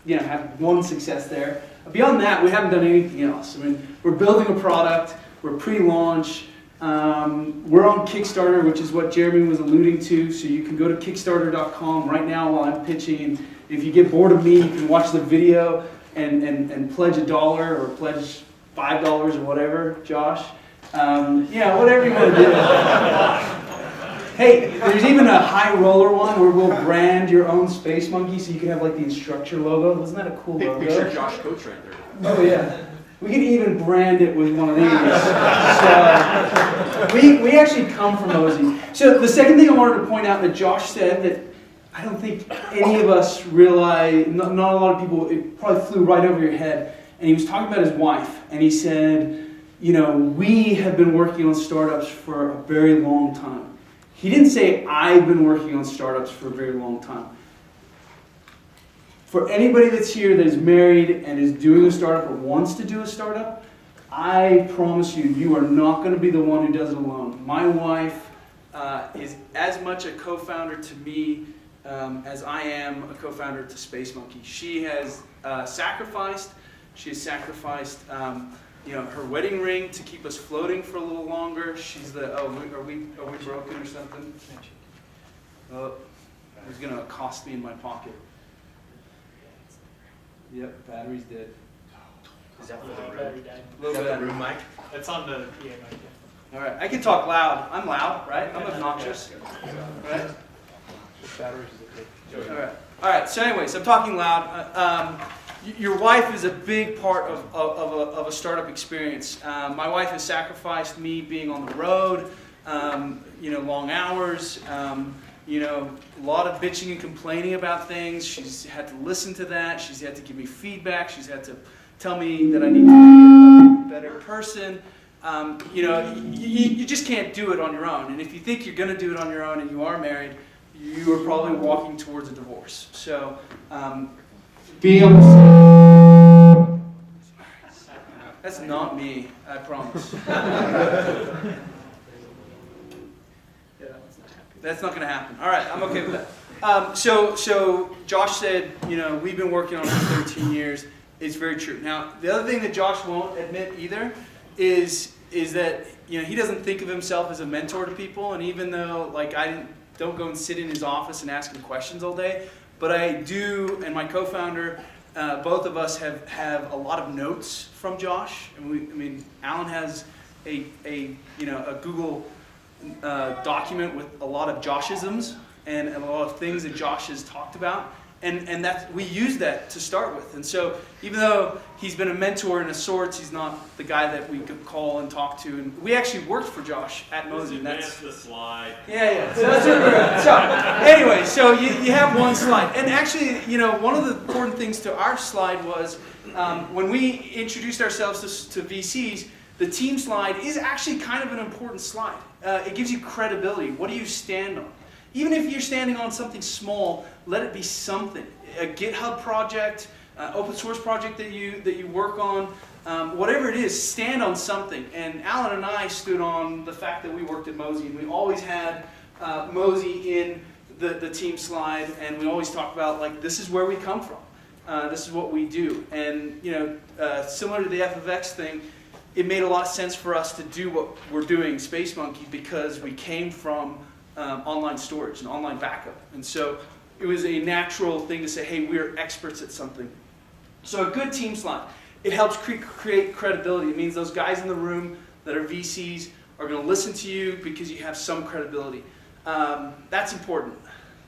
have one success there. Beyond that, we haven't done anything else. I mean, we're building a product, we're pre-launch, we're on Kickstarter, which is what Jeremy was alluding to, so you can go to Kickstarter.com right now while I'm pitching, and if you get bored of me, you can watch the video and pledge $1 or pledge $5 or whatever, Josh. Whatever you want to do. Hey, there's even a high roller one where we'll brand your own Space Monkey, so you can have the instructor logo. Isn't that a cool logo? Picture Josh Coach right there. Oh yeah. We can even brand it with one of these. So we actually come from Mosey. So the second thing I wanted to point out that Josh said that I don't think any of us realize, not a lot of people, it probably flew right over your head, and he was talking about his wife, and he said, you know, we have been working on startups for a very long time. He didn't say, I've been working on startups for a very long time. For anybody that's here that is married and is doing a startup or wants to do a startup, I promise you, you are not going to be the one who does it alone. My wife is as much a co-founder to me as I am a co-founder to Space Monkey. She has sacrificed. She has sacrificed, you know, her wedding ring to keep us floating for a little longer. She's the are we broken or something? Oh, it's going to cost me in my pocket. Yep, battery's dead. Is that for the Battery room? died. Is that the room mic? It's on the PA mic. All right, I can talk loud. I'm loud, right? I'm obnoxious, right? All right. So, anyways, I'm talking loud. Your wife is a big part of a startup experience. My wife has sacrificed me being on the road, you know, long hours. You know, a lot of bitching and complaining about things. She's had to listen to that. She's had to give me feedback. She's had to tell me that I need to be a better person. You know, you just can't do it on your own. And if you think you're going to do it on your own and you are married, you are probably walking towards a divorce. So, being able to say, that's not me, I promise. That's not going to happen. All right, I'm okay with that. So Josh said, you know, we've been working on it for 13 years. It's very true. Now, the other thing that Josh won't admit either is that, you know, he doesn't think of himself as a mentor to people. And even though, like, I don't go and sit in his office and ask him questions all day, but I do, and my co-founder, both of us have a lot of notes from Josh. And Alan has a Google document with a lot of Joshisms and a lot of things that Josh has talked about, and that we use that to start with. And so, even though he's been a mentor in a sorts, he's not the guy that we could call and talk to. And we actually worked for Josh at Mosey. That's the slide. Yeah. So that's what we're doing. So anyway, so you have one slide, and actually, you know, one of the important things to our slide was when we introduced ourselves to VCs. The team slide is actually kind of an important slide. It gives you credibility. What do you stand on? Even if you're standing on something small, let it be something. A GitHub project, open source project that you work on, whatever it is, stand on something. And Alan and I stood on the fact that we worked at Mosey, and we always had Mosey in the team slide, and we always talk about, like, this is where we come from. This is what we do. And, you know, similar to the FFX thing, it made a lot of sense for us to do what we're doing, Space Monkey, because we came from online storage and online backup. And so it was a natural thing to say, hey, we're experts at something. So a good team slide, it helps create credibility. It means those guys in the room that are VCs are going to listen to you because you have some credibility. That's important.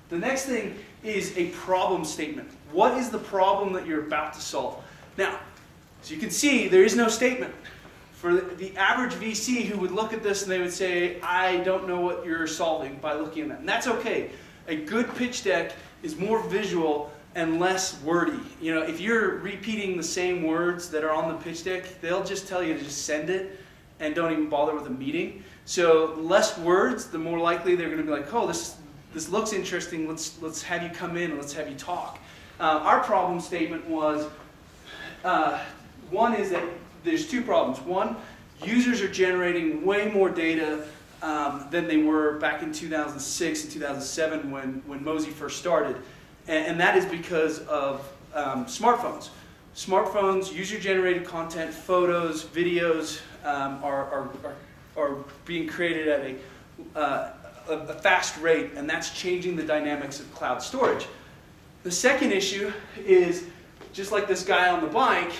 The next thing is a problem statement. What is the problem that you're about to solve? Now, as you can see, there is no statement. For the average VC who would look at this and they would say, I don't know what you're solving by looking at that. And that's okay. A good pitch deck is more visual and less wordy. You know, if you're repeating the same words that are on the pitch deck, they'll just tell you to just send it and don't even bother with a meeting. So less words, the more likely they're going to be like, oh, this looks interesting. Let's have you come in and let's have you talk. Our problem statement was, one is that there's two problems. One, users are generating way more data than they were back in 2006 and 2007 when Mosey first started. And that is because of smartphones. Smartphones, user-generated content, photos, videos are being created at a fast rate, and that's changing the dynamics of cloud storage. The second issue is, just like this guy on the bike,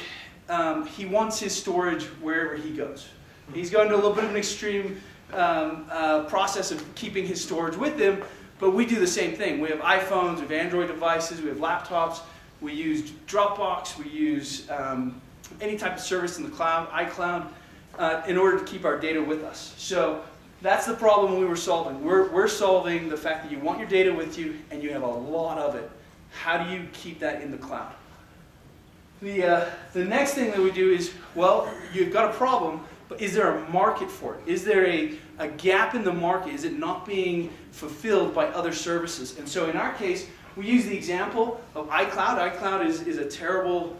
he wants his storage wherever he goes. He's going to a little bit of an extreme process of keeping his storage with him, but we do the same thing. We have iPhones, we have Android devices, we have laptops, we use Dropbox, we use any type of service in the cloud, iCloud, in order to keep our data with us. So that's the problem we were solving. We're solving the fact that you want your data with you and you have a lot of it. How do you keep that in the cloud? The next thing that we do is, well, you've got a problem, but is there a market for it? Is there a gap in the market? Is it not being fulfilled by other services? And so in our case, we use the example of iCloud. iCloud is a terrible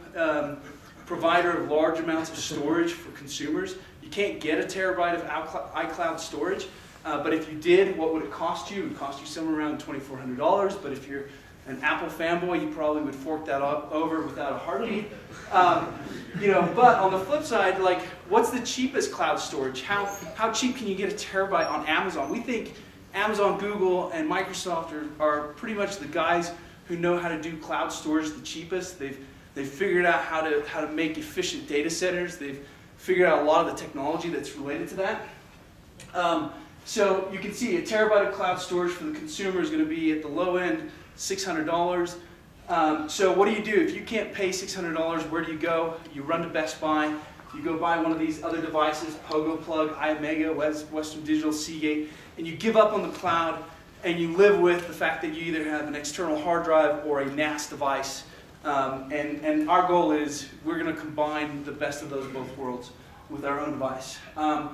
provider of large amounts of storage for consumers. You can't get a terabyte of iCloud storage, but if you did, what would it cost you? It would cost you somewhere around $2,400, but if you're an Apple fanboy, you probably would fork that over without a heartbeat. But on the flip side, like, what's the cheapest cloud storage? How cheap can you get a terabyte on Amazon? We think Amazon, Google, and Microsoft are pretty much the guys who know how to do cloud storage the cheapest. They've figured out how to make efficient data centers. They've figured out a lot of the technology that's related to that. So you can see a terabyte of cloud storage for the consumer is going to be at the low end $600. So what do? If you can't pay $600, where do you go? You run to Best Buy. You go buy one of these other devices, Pogo Plug, iOmega, Western Digital, Seagate, and you give up on the cloud and you live with the fact that you either have an external hard drive or a NAS device. And our goal is we're going to combine the best of those both worlds with our own device. A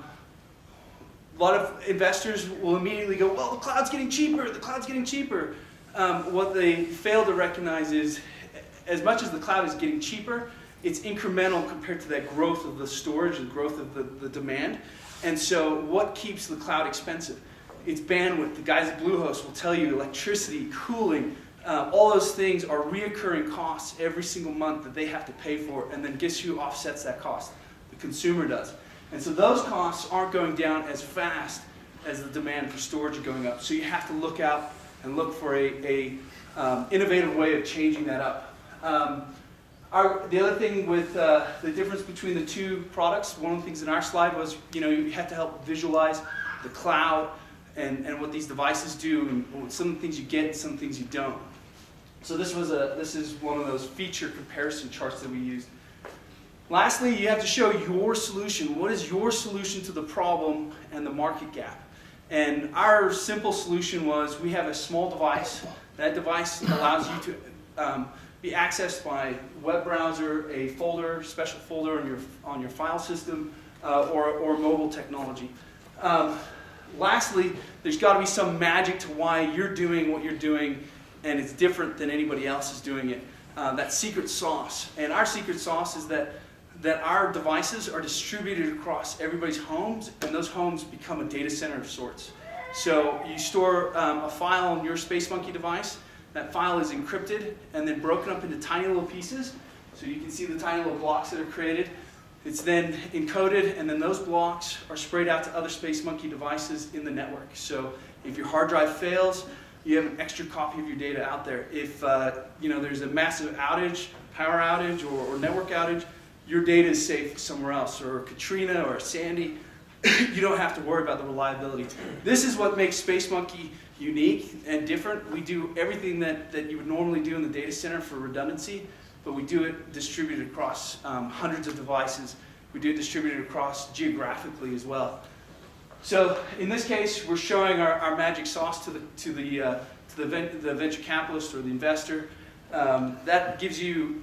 lot of investors will immediately go, well, the cloud's getting cheaper, the cloud's getting cheaper. What they fail to recognize is, as much as the cloud is getting cheaper, it's incremental compared to that growth of the storage and growth of the demand. And so what keeps the cloud expensive? It's bandwidth. The guys at Bluehost will tell you electricity, cooling, all those things are reoccurring costs every single month that they have to pay for, and then guess who offsets that cost? The consumer does. And so those costs aren't going down as fast as the demand for storage are going up. So you have to look out and look for a innovative way of changing that up. The other thing with the difference between the two products, one of the things in our slide was, you have to help visualize the cloud and what these devices do, and some of the things you get and some things you don't. So this is one of those feature comparison charts that we used. Lastly, you have to show your solution. What is your solution to the problem and the market gap? And our simple solution was, we have a small device. That device allows you to be accessed by web browser, a folder, special folder on your file system, or mobile technology. Lastly, there's got to be some magic to why you're doing what you're doing, and it's different than anybody else is doing it. That secret sauce. And our secret sauce is that our devices are distributed across everybody's homes, and those homes become a data center of sorts. So you store a file on your SpaceMonkey device. That file is encrypted and then broken up into tiny little pieces. So you can see the tiny little blocks that are created. It's then encoded, and then those blocks are sprayed out to other SpaceMonkey devices in the network. So if your hard drive fails, you have an extra copy of your data out there. If there's a massive outage, power outage, or network outage, your data is safe somewhere else, or Katrina or Sandy. You don't have to worry about the reliability. This is what makes SpaceMonkey unique and different. We do everything that you would normally do in the data center for redundancy, but we do it distributed across hundreds of devices. We do it distributed across geographically as well. So in this case, we're showing our magic sauce to the venture capitalist or the investor. That gives you,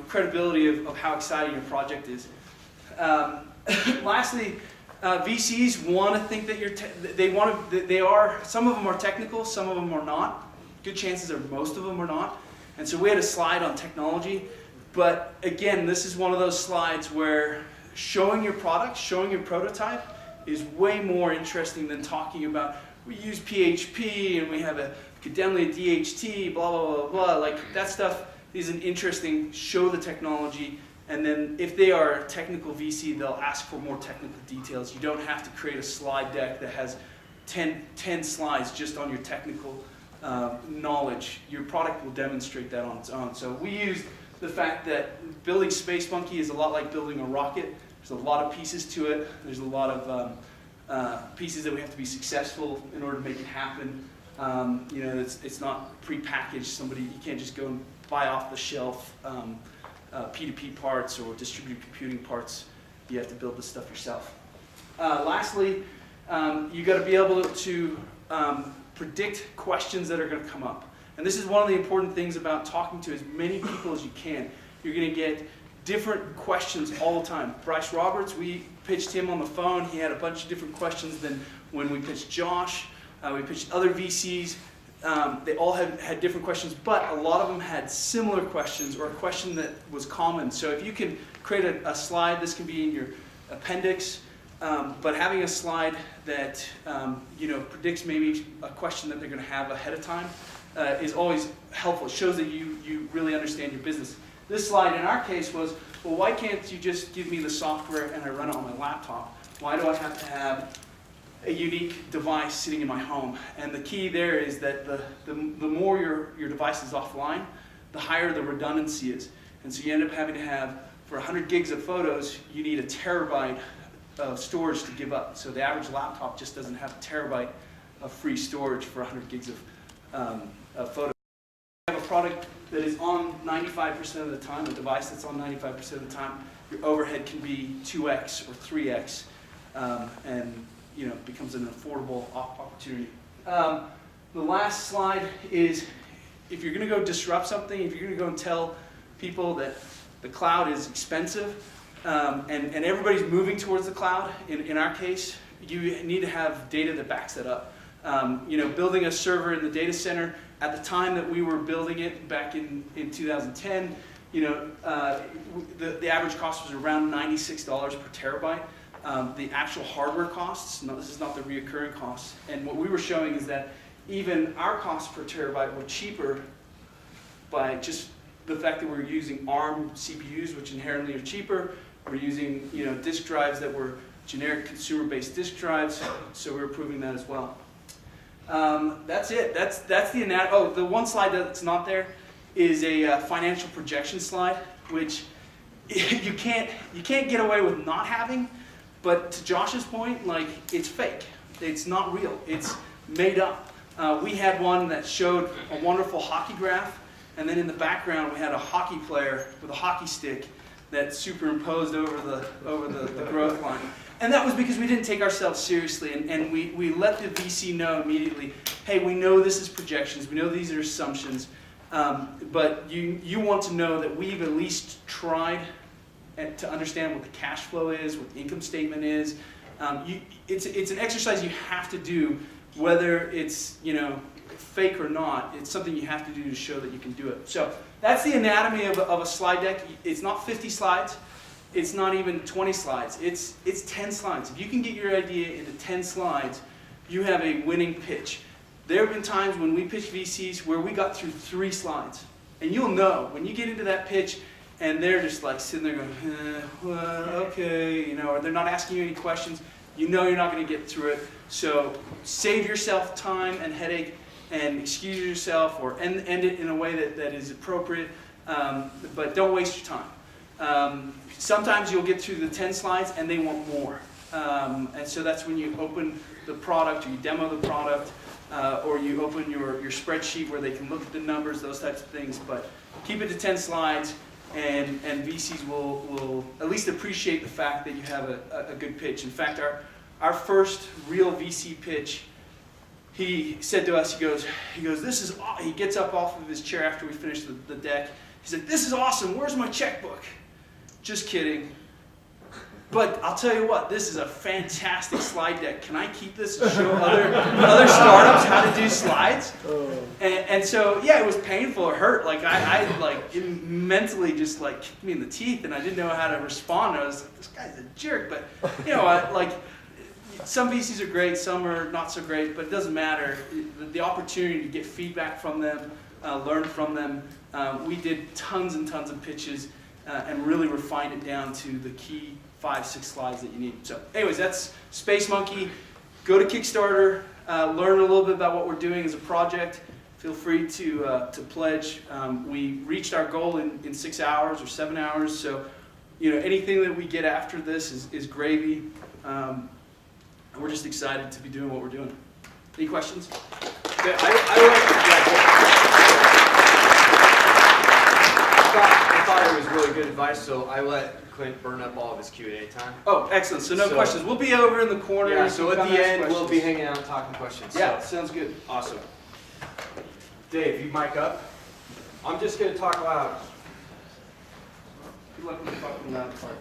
credibility of how exciting your project is. Lastly, VCs want to think that some of them are technical, some of them are not. Good chances are most of them are not. And so we had a slide on technology, but again, this is one of those slides where showing your product, showing your prototype is way more interesting than talking about, we use PHP and we have a Cademlia DHT, blah, blah, blah, blah. Like, that stuff isn't interesting. Show the technology, and then if they are a technical VC, they'll ask for more technical details. You don't have to create a slide deck that has 10 slides just on your technical knowledge. Your product will demonstrate that on its own. So we used the fact that building SpaceMonkey is a lot like building a rocket. There's a lot of pieces to it. There's a lot of pieces that we have to be successful in order to make it happen. It's not prepackaged. You can't just go and buy off the shelf P2P parts or distributed computing parts. You have to build this stuff yourself. Lastly, you got to be able to predict questions that are going to come up. And this is one of the important things about talking to as many people as you can. You're going to get different questions all the time. Bryce Roberts, we pitched him on the phone. He had a bunch of different questions than when we pitched Josh. We pitched other VCs. They all had different questions, but a lot of them had similar questions or a question that was common. So if you can create a slide, this can be in your appendix, but having a slide that predicts maybe a question that they're going to have ahead of time is always helpful. It shows that you really understand your business. This slide in our case was, well, why can't you just give me the software and I run it on my laptop? Why do I have to have a unique device sitting in my home? And the key there is that the more your device is offline, the higher the redundancy is. And so you end up having to have, for 100 gigs of photos, you need a terabyte of storage to give up. So the average laptop just doesn't have a terabyte of free storage for 100 gigs of photos. You have a product that is on 95% of the time, a device that's on 95% of the time, your overhead can be 2x or 3x, and it becomes an affordable opportunity. The last slide is, if you're going to go disrupt something, if you're going to go and tell people that the cloud is expensive, and everybody's moving towards the cloud, in our case, you need to have data that backs that up. Building a server in the data center, at the time that we were building it back in 2010, the average cost was around $96 per terabyte. The actual hardware costs, this is not the reoccurring costs, and what we were showing is that even our costs per terabyte were cheaper by just the fact that we're using ARM CPUs, which inherently are cheaper. We're using disk drives that were generic consumer-based disk drives, so we were proving that as well. That's it. That's the anatomy. Oh, the one slide that's not there is a financial projection slide, which you can't get away with not having. But to Josh's point, it's fake. It's not real. It's made up. We had one that showed a wonderful hockey graph, and then in the background we had a hockey player with a hockey stick that superimposed over the growth line. And that was because we didn't take ourselves seriously, and we let the VC know immediately, hey, we know this is projections, we know these are assumptions, but you want to know that we've at least tried to understand what the cash flow is, what the income statement is. It's an exercise you have to do, whether it's fake or not. It's something you have to do to show that you can do it. So that's the anatomy of a slide deck. It's not 50 slides. It's not even 20 slides. It's 10 slides. If you can get your idea into 10 slides, you have a winning pitch. There have been times when we pitched VCs where we got through 3 slides. And you'll know when you get into that pitch and they're just sitting there going, well, okay, or they're not asking you any questions, you're not going to get through it. So save yourself time and headache and excuse yourself or end it in a way that is appropriate, but don't waste your time. Sometimes you'll get through the 10 slides and they want more. And so that's when you open the product or you demo the product or you open your spreadsheet where they can look at the numbers, those types of things. But keep it to 10 slides and VCs will at least appreciate the fact that you have a good pitch. In fact, our first real VC pitch, he said to us, he goes, he gets up off of his chair after we finished the deck. He's like, this is awesome, where's my checkbook? Just kidding. But I'll tell you what, this is a fantastic slide deck. Can I keep this and show other startups how to do slides? And so, yeah, it was painful, it hurt. It mentally just kicked me in the teeth and I didn't know how to respond. I was like, this guy's a jerk. But, some VCs are great, some are not so great, but it doesn't matter. The opportunity to get feedback from them, learn from them. We did tons and tons of pitches and really refined it down to the key 5-6 slides that you need. So anyways, that's Space Monkey. Go to Kickstarter, learn a little bit about what we're doing as a project. Feel free to pledge. We reached our goal in 6 hours or 7 hours, so anything that we get after this is gravy. And we're just excited to be doing what we're doing. Any questions? Yeah, I thought it was really good advice, so I let Clint burn up all of his Q&A time. Oh, excellent. So no questions. We'll be over in the corner. Yeah, so at the end, questions. we'll be hanging out and talking questions. Yeah, so. sounds good. Awesome. Dave, you mic up. I'm just going to talk loud. Good luck with fucking that part.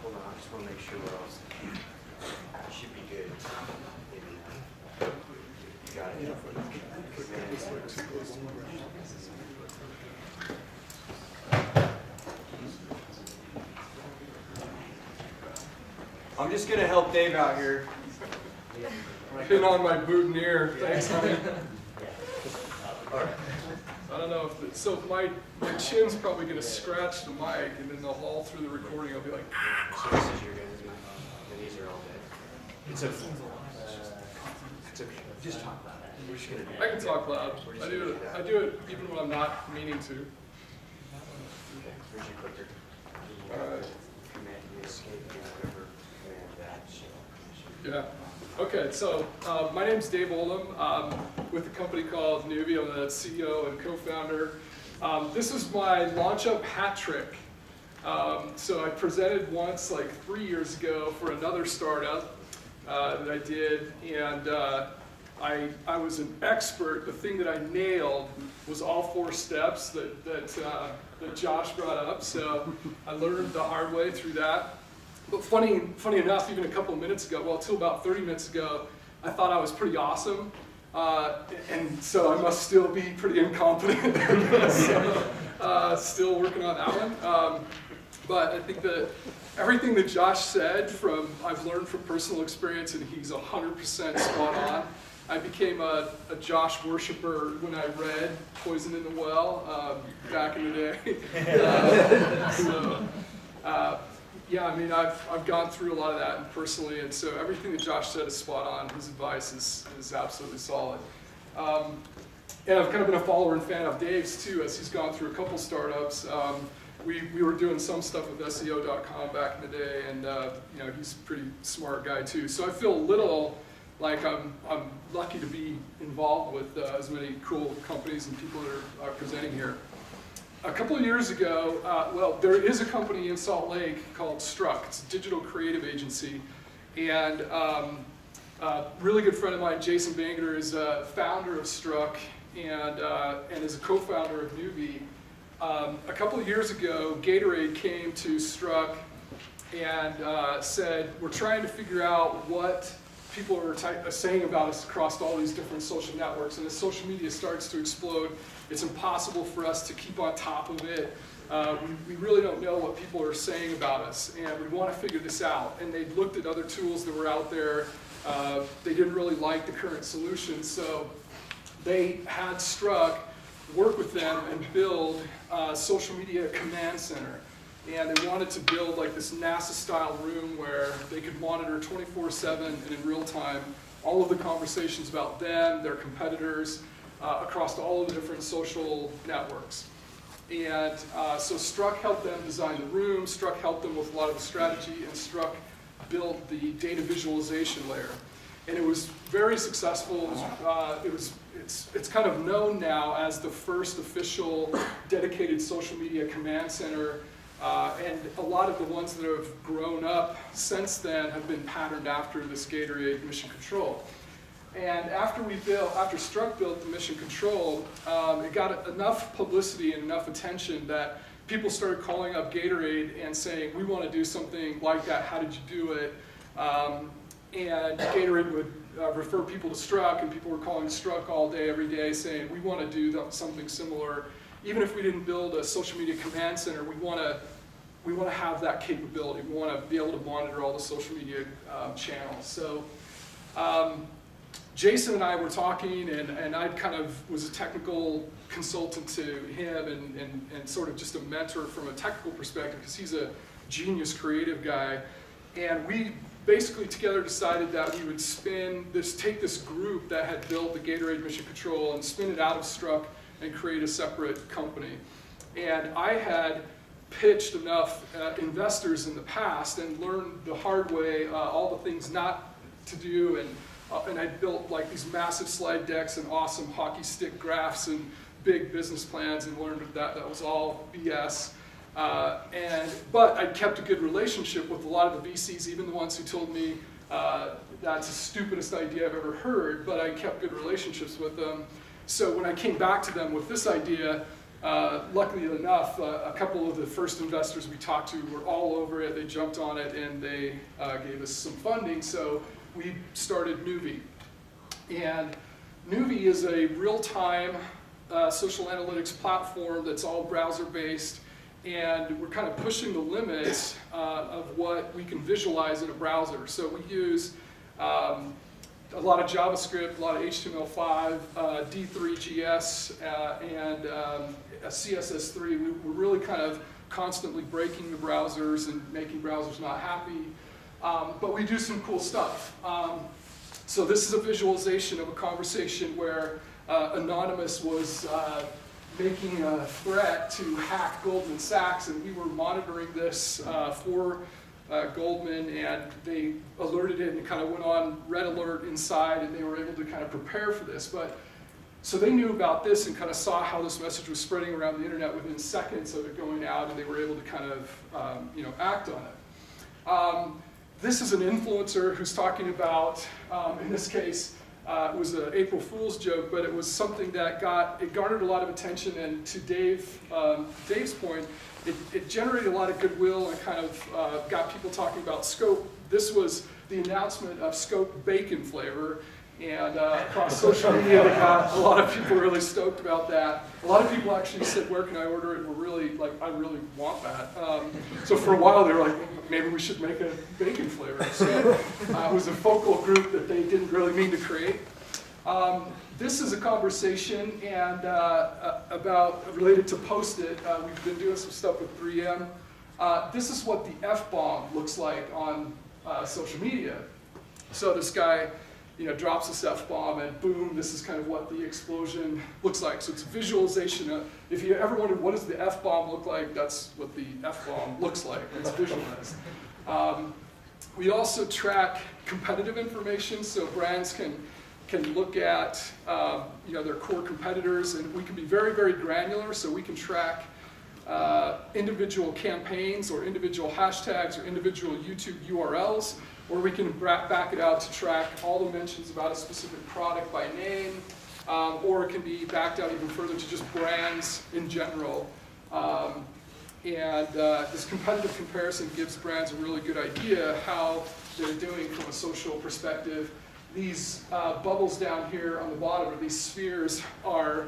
Hold on, I just want to make sure what else. It should be good. Maybe. You got it. I'm just gonna help Dave out here. Pin on my boutonniere. Thanks, honey. I don't know if so. My chin's probably gonna scratch the mic, and then all through the recording, I'll be like. So this is your guys' mic. And these are all dead. It's okay. It's okay. Just talk loud. We're just gonna do I can talk loud. I do it even when I'm not meaning to. Okay. Where's your clicker? Alright. Command escape or whatever. Command that. Yeah. Okay, so my name's Dave Oldham. I'm with a company called Nuvie. I'm the CEO and co-founder. This is my LaunchUp hat trick. So I presented once like 3 years ago for another startup that I did, and I was an expert. The thing that I nailed was all 4 steps that Josh brought up. So I learned the hard way through that. But funny enough, even a couple of minutes ago, well, till about 30 minutes ago, I thought I was pretty awesome. And so I must still be pretty incompetent. So, still working on that one. But I think that everything that Josh said I've learned from personal experience, and he's 100% spot on. I became a Josh worshiper when I read Poison in the Well back in the day. Yeah, I mean, I've gone through a lot of that personally, and so everything that Josh said is spot on. His advice is absolutely solid. And I've kind of been a follower and fan of Dave's too, as he's gone through a couple startups. We were doing some stuff with SEO.com back in the day, and you know, he's a pretty smart guy too. So I feel a little like I'm lucky to be involved with as many cool companies and people that are presenting here. A couple of years ago, well, there is a company in Salt Lake called Struck. It's a digital creative agency, and a really good friend of mine, Jason Bangeter, is a founder of Struck and is a co-founder of Nuvie. A couple of years ago, Gatorade came to Struck and said, we're trying to figure out what people are saying about us across all these different social networks, and as social media starts to explode, it's impossible for us to keep on top of it. We really don't know what people are saying about us, and we want to figure this out. And they looked at other tools that were out there. They didn't really like the current solution, so they had Struck work with them and build a social media command center. And they wanted to build like this NASA-style room where they could monitor 24/7 and in real time all of the conversations about them, their competitors, across all of the different social networks. And so Struck helped them design the room, Struck helped them with a lot of the strategy, and Struck built the data visualization layer. And it was very successful. It's kind of known now as the first official dedicated social media command center. And a lot of the ones that have grown up since then have been patterned after this Gatorade Mission Control. And after Struck built the Mission Control, it got enough publicity and enough attention that people started calling up Gatorade and saying, we want to do something like that, how did you do it? And Gatorade would refer people to Struck, and people were calling Struck all day, every day, saying, we want to do something similar. Even if we didn't build a social media command center, we want to have that capability. We want to be able to monitor all the social media channels. So Jason and I were talking, and I kind of was a technical consultant to him and sort of just a mentor from a technical perspective, because he's a genius creative guy. And we basically together decided that we would take this group that had built the Gatorade Mission Control and spin it out of Struck and create a separate company. And I had pitched enough investors in the past and learned the hard way all the things not to do, and I built like these massive slide decks and awesome hockey stick graphs and big business plans, and learned that was all BS. But I kept a good relationship with a lot of the VCs, even the ones who told me that's the stupidest idea I've ever heard, but I kept good relationships with them. So when I came back to them with this idea, luckily enough, a couple of the first investors we talked to were all over it. They jumped on it and they gave us some funding. So we started Nuvi. And Nuvi is a real-time social analytics platform that's all browser-based. And we're kind of pushing the limits of what we can visualize in a browser. So we use a lot of JavaScript, a lot of HTML5, D3GS, and CSS3. We're really kind of constantly breaking the browsers and making browsers not happy. But we do some cool stuff. So this is a visualization of a conversation where Anonymous was making a threat to hack Goldman Sachs, and we were monitoring this for Goldman, and they alerted it and kind of went on red alert inside, and they were able to kind of prepare for this. But so they knew about this and kind of saw how this message was spreading around the internet within seconds of it going out, and they were able to kind of act on it. This is an influencer who's talking about, in this case, it was an April Fool's joke, but it was something that garnered a lot of attention, and to Dave's point, it generated a lot of goodwill and kind of got people talking about Scope. This was the announcement of Scope bacon flavor, and across social media, a lot of people really stoked about that. A lot of people actually said, "Where can I order it?" And were really like, "I really want that." So for a while, they were like, "Maybe we should make a bacon flavor." So it was a focal group that they didn't really mean to create. This is a conversation and related to Post-it. We've been doing some stuff with 3M. This is what the F-bomb looks like on social media. So this guy, drops this F-bomb, and boom, this is kind of what the explosion looks like. So it's a visualization. If you ever wondered what does the F-bomb look like, that's what the F-bomb looks like. It's visualized. We also track competitive information, so brands can look at their core competitors, and we can be very, very granular, so we can track individual campaigns or individual hashtags or individual YouTube URLs, or we can back it out to track all the mentions about a specific product by name, or it can be backed out even further to just brands in general. This competitive comparison gives brands a really good idea how they're doing from a social perspective. These bubbles down here on the bottom, or these spheres, are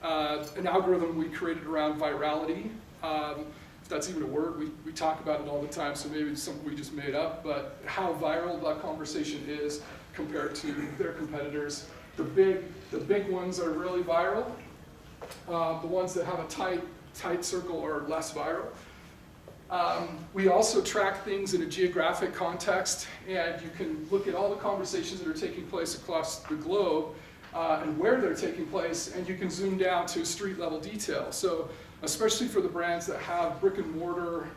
an algorithm we created around virality. If that's even a word, we talk about it all the time, so maybe it's something we just made up, but how viral that conversation is compared to their competitors. The big ones are really viral. The ones that have a tight circle are less viral. We also track things in a geographic context, and you can look at all the conversations that are taking place across the globe and where they're taking place, and you can zoom down to street level detail. So especially for the brands that have brick and mortar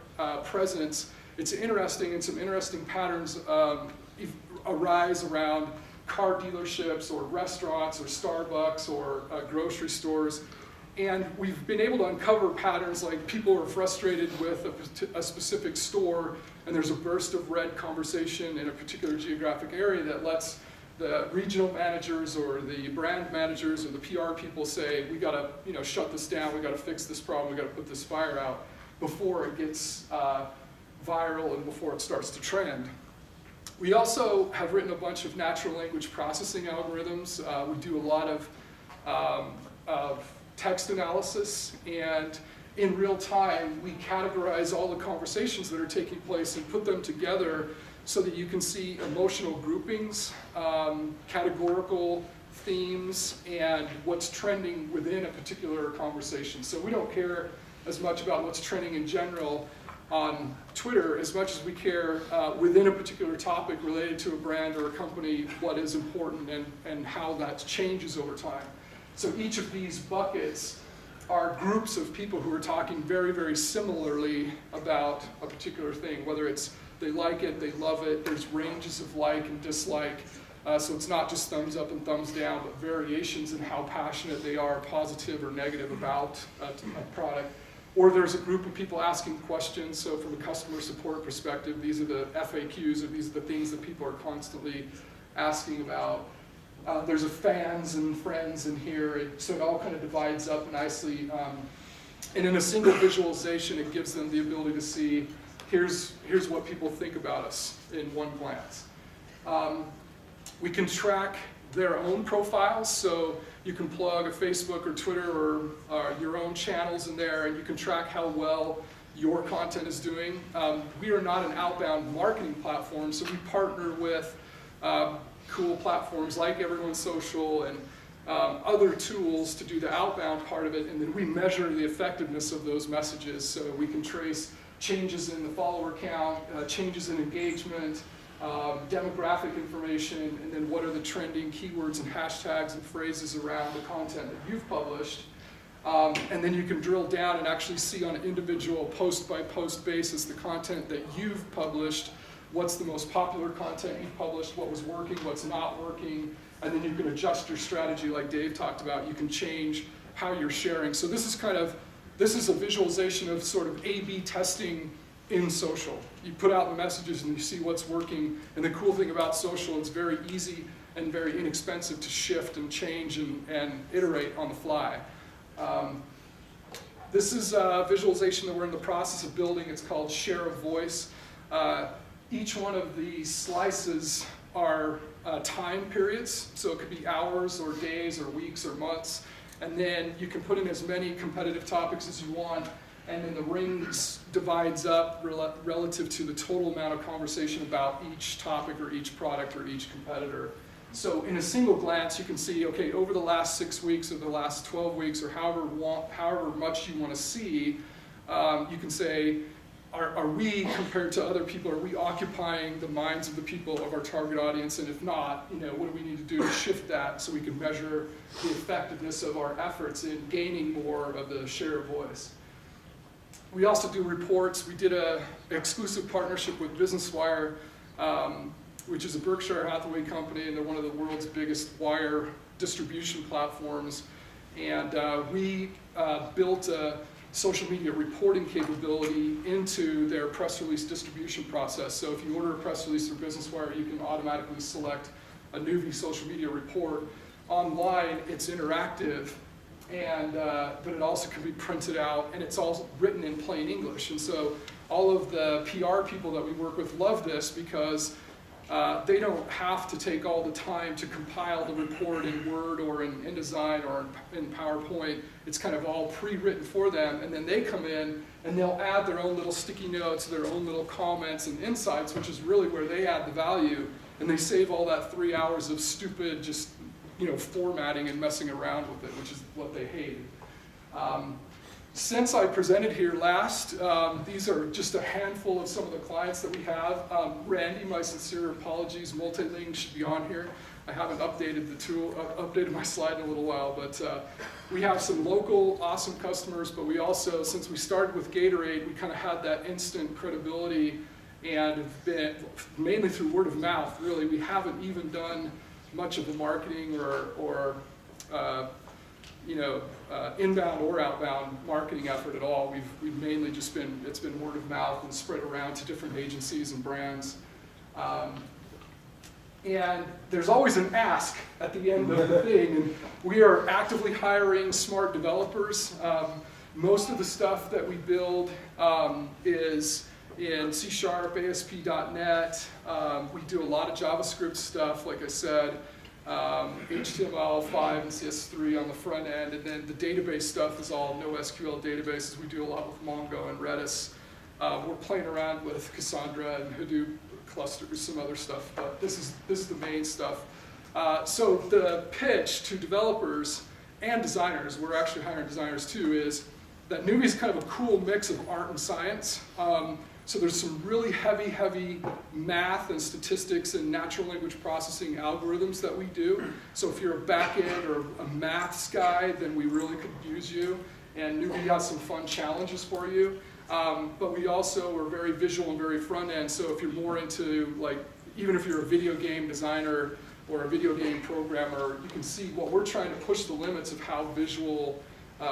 presence, it's interesting, and some interesting patterns arise around car dealerships or restaurants or Starbucks or grocery stores. And we've been able to uncover patterns like people are frustrated with a specific store, and there's a burst of red conversation in a particular geographic area that lets the regional managers or the brand managers or the PR people say, we gotta shut this down, we gotta fix this problem, we gotta put this fire out before it gets viral and before it starts to trend. We also have written a bunch of natural language processing algorithms. We do a lot of text analysis, and in real time, we categorize all the conversations that are taking place and put them together so that you can see emotional groupings, categorical themes, and what's trending within a particular conversation. So we don't care as much about what's trending in general on Twitter as much as we care within a particular topic related to a brand or a company, what is important and how that changes over time. So each of these buckets are groups of people who are talking very, very similarly about a particular thing, whether it's they like it, they love it, there's ranges of like and dislike. So it's not just thumbs up and thumbs down, but variations in how passionate they are, positive or negative about a product. or there's a group of people asking questions. So from a customer support perspective, these are the FAQs, or these are the things that people are constantly asking about. There's a fans and friends in here, so it all kind of divides up nicely. And in a single visualization, it gives them the ability to see, here's what people think about us in one glance. We can track their own profiles, so you can plug a Facebook or Twitter or your own channels in there, and you can track how well your content is doing. We are not an outbound marketing platform, so we partner with cool platforms like Everyone's Social and other tools to do the outbound part of it, and then we measure the effectiveness of those messages, so we can trace changes in the follower count, changes in engagement, demographic information, and then what are the trending keywords and hashtags and phrases around the content that you've published. And then you can drill down and actually see on an individual post-by-post basis the content that you've published, what's the most popular content you've published, what was working, what's not working, and then you can adjust your strategy like Dave talked about. You can change how you're sharing. So this is a visualization of sort of A/B testing in social. You put out the messages and you see what's working, and the cool thing about social, it's very easy and very inexpensive to shift and change and iterate on the fly. This is a visualization that we're in the process of building. It's called Share of Voice. Each one of these slices are time periods, so it could be hours or days or weeks or months, and then you can put in as many competitive topics as you want, and then the rings divides up relative to the total amount of conversation about each topic or each product or each competitor. So in a single glance, you can see, okay, over the last 6 weeks or the last 12 weeks or however much you want to see, you can say, are we, compared to other people, are we occupying the minds of the people of our target audience? And if not, what do we need to do to shift that so we can measure the effectiveness of our efforts in gaining more of the share of voice? We also do reports. We did an exclusive partnership with Business Wire, which is a Berkshire Hathaway company, and they're one of the world's biggest wire distribution platforms. And we built a social media reporting capability into their press release distribution process. So if you order a press release through Business Wire, you can automatically select a Nuvie social media report. Online, it's interactive, and but it also can be printed out, and it's all written in plain English. And so all of the PR people that we work with love this because they don't have to take all the time to compile the report in Word or in InDesign or in PowerPoint. It's kind of all pre-written for them, and then they come in and they'll add their own little sticky notes, their own little comments and insights, which is really where they add the value, and they save all that 3 hours of stupid just formatting and messing around with it, which is what they hate. Since I presented here last, these are just a handful of some of the clients that we have. Randy, my sincere apologies, Multilink should be on here. I haven't updated the tool, updated my slide in a little while, but we have some local awesome customers, but we also, since we started with Gatorade, we kind of had that instant credibility and have been, mainly through word of mouth, really. We haven't even done much of the marketing or inbound or outbound marketing effort at all. We've mainly just been, it's been word of mouth and spread around to different agencies and brands. And there's always an ask at the end of the thing, and we are actively hiring smart developers. Most of the stuff that we build is in C#, ASP.NET. We do a lot of JavaScript stuff, like I said. HTML5 and CS3 on the front end, and then the database stuff is all NoSQL databases. We do a lot with Mongo and Redis. We're playing around with Cassandra and Hadoop clusters, some other stuff, but this is the main stuff. So the pitch to developers and designers, we're actually hiring designers too, is that Nuvie is kind of a cool mix of art and science. So there's some really heavy math and statistics and natural language processing algorithms that we do. So if you're a back-end or a maths guy, then we really could use you. And Nuvie has some fun challenges for you. But we also are very visual and very front-end. So if you're more into, like, even if you're a video game designer or a video game programmer, you can see what we're trying to push the limits of how visual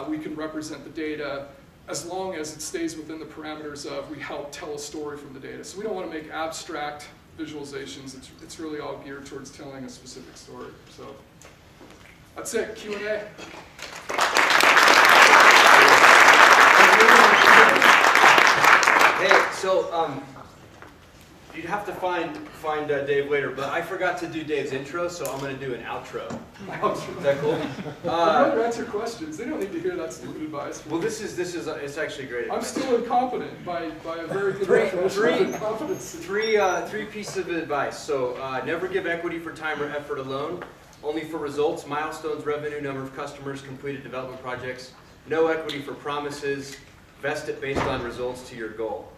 we can represent the data. as long as it stays within the parameters of we help tell a story from the data. So we don't want to make abstract visualizations. It's really all geared towards telling a specific story. So that's it, Q&A. Hey, so you'd have to find Dave later, but I forgot to do Dave's intro, so I'm going to do an outro. Is that cool? I'd rather answer questions. They don't need to hear that stupid advice. Well, this is it's actually great. I'm still incompetent by a very good definition of incompetence. Three pieces of advice. So never give equity for time or effort alone. Only for results, milestones, revenue, number of customers, completed development projects. No equity for promises. Vest it based on results to your goal.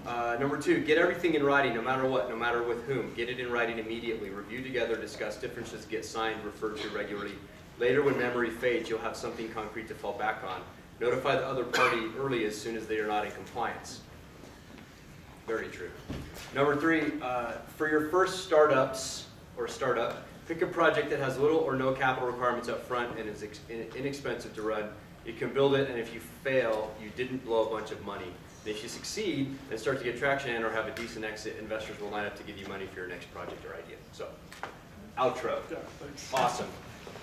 Number 2, get everything in writing, no matter what, no matter with whom. Get it in writing immediately. Review together, discuss differences, get signed, referred to regularly. Later, when memory fades, you'll have something concrete to fall back on. Notify the other party early as soon as they are not in compliance. Very true. Number 3, for your first startups or startup, pick a project that has little or no capital requirements up front and is inexpensive to run. You can build it, and if you fail, you didn't blow a bunch of money. And if you succeed and start to get traction or have a decent exit, investors will line up to give you money for your next project or idea. So, outro. Yeah, thanks. Awesome.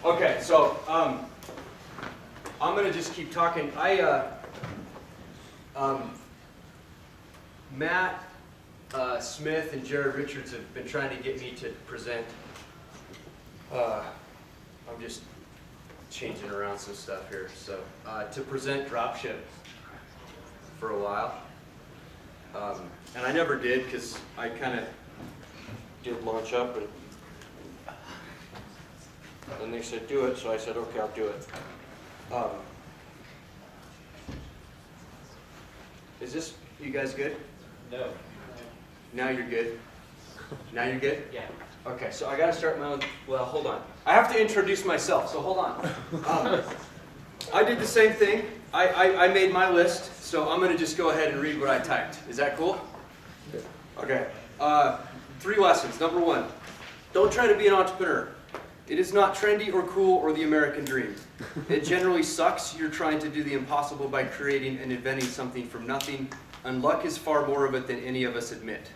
Okay, so I'm going to just keep talking. Matt Smith and Jared Richards have been trying to get me to present. I'm just changing around some stuff here. So to present dropship for a while. And I never did because I kind of did LaunchUp and then they said do it, so I said okay, I'll do it. Is this, you guys good? No. Now you're good? Now you're good? Yeah. Okay, so I got to start my own, well, hold on. I have to introduce myself, so hold on. I did the same thing. I made my list, so I'm going to just go ahead and read what I typed. Is that cool? Okay. 3 lessons. Number 1, don't try to be an entrepreneur. It is not trendy or cool or the American dream. It generally sucks. You're trying to do the impossible by creating and inventing something from nothing, and luck is far more of it than any of us admit.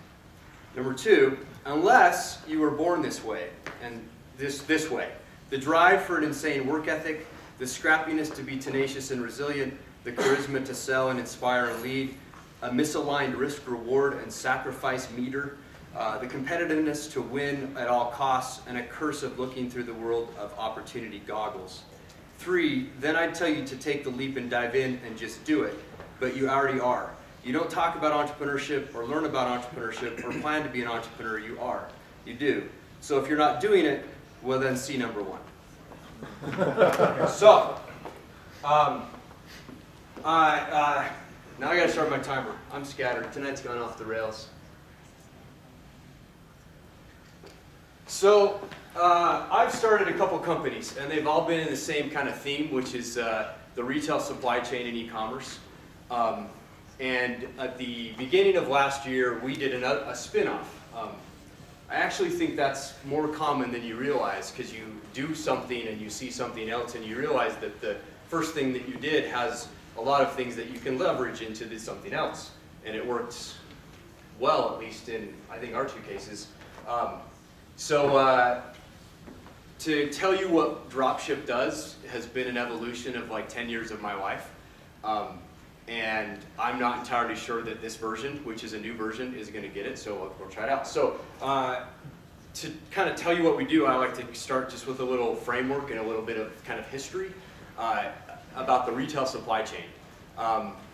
Number 2, unless you were born this way, and this way. The drive for an insane work ethic, the scrappiness to be tenacious and resilient, the charisma to sell and inspire and lead, a misaligned risk-reward and sacrifice meter, the competitiveness to win at all costs, and a curse of looking through the world of opportunity goggles. 3, then I'd tell you to take the leap and dive in and just do it, but you already are. You don't talk about entrepreneurship or learn about entrepreneurship or plan to be an entrepreneur, you are. You do. So if you're not doing it, well then see number 1. So, now I gotta start my timer. I'm scattered. Tonight's gone off the rails. So, I've started a couple companies, and they've all been in the same kind of theme, which is the retail supply chain and e-commerce. And at the beginning of last year, we did a spin-off. I actually think that's more common than you realize, because you do something and you see something else and you realize that the first thing that you did has a lot of things that you can leverage into this something else. And it works well, at least in, I think, our 2 cases. To tell you what dropship does has been an evolution of like 10 years of my life. And I'm not entirely sure that this version, which is a new version, is going to get it, so we'll try it out. So to kind of tell you what we do, I like to start just with a little framework and a little bit of kind of history about the retail supply chain.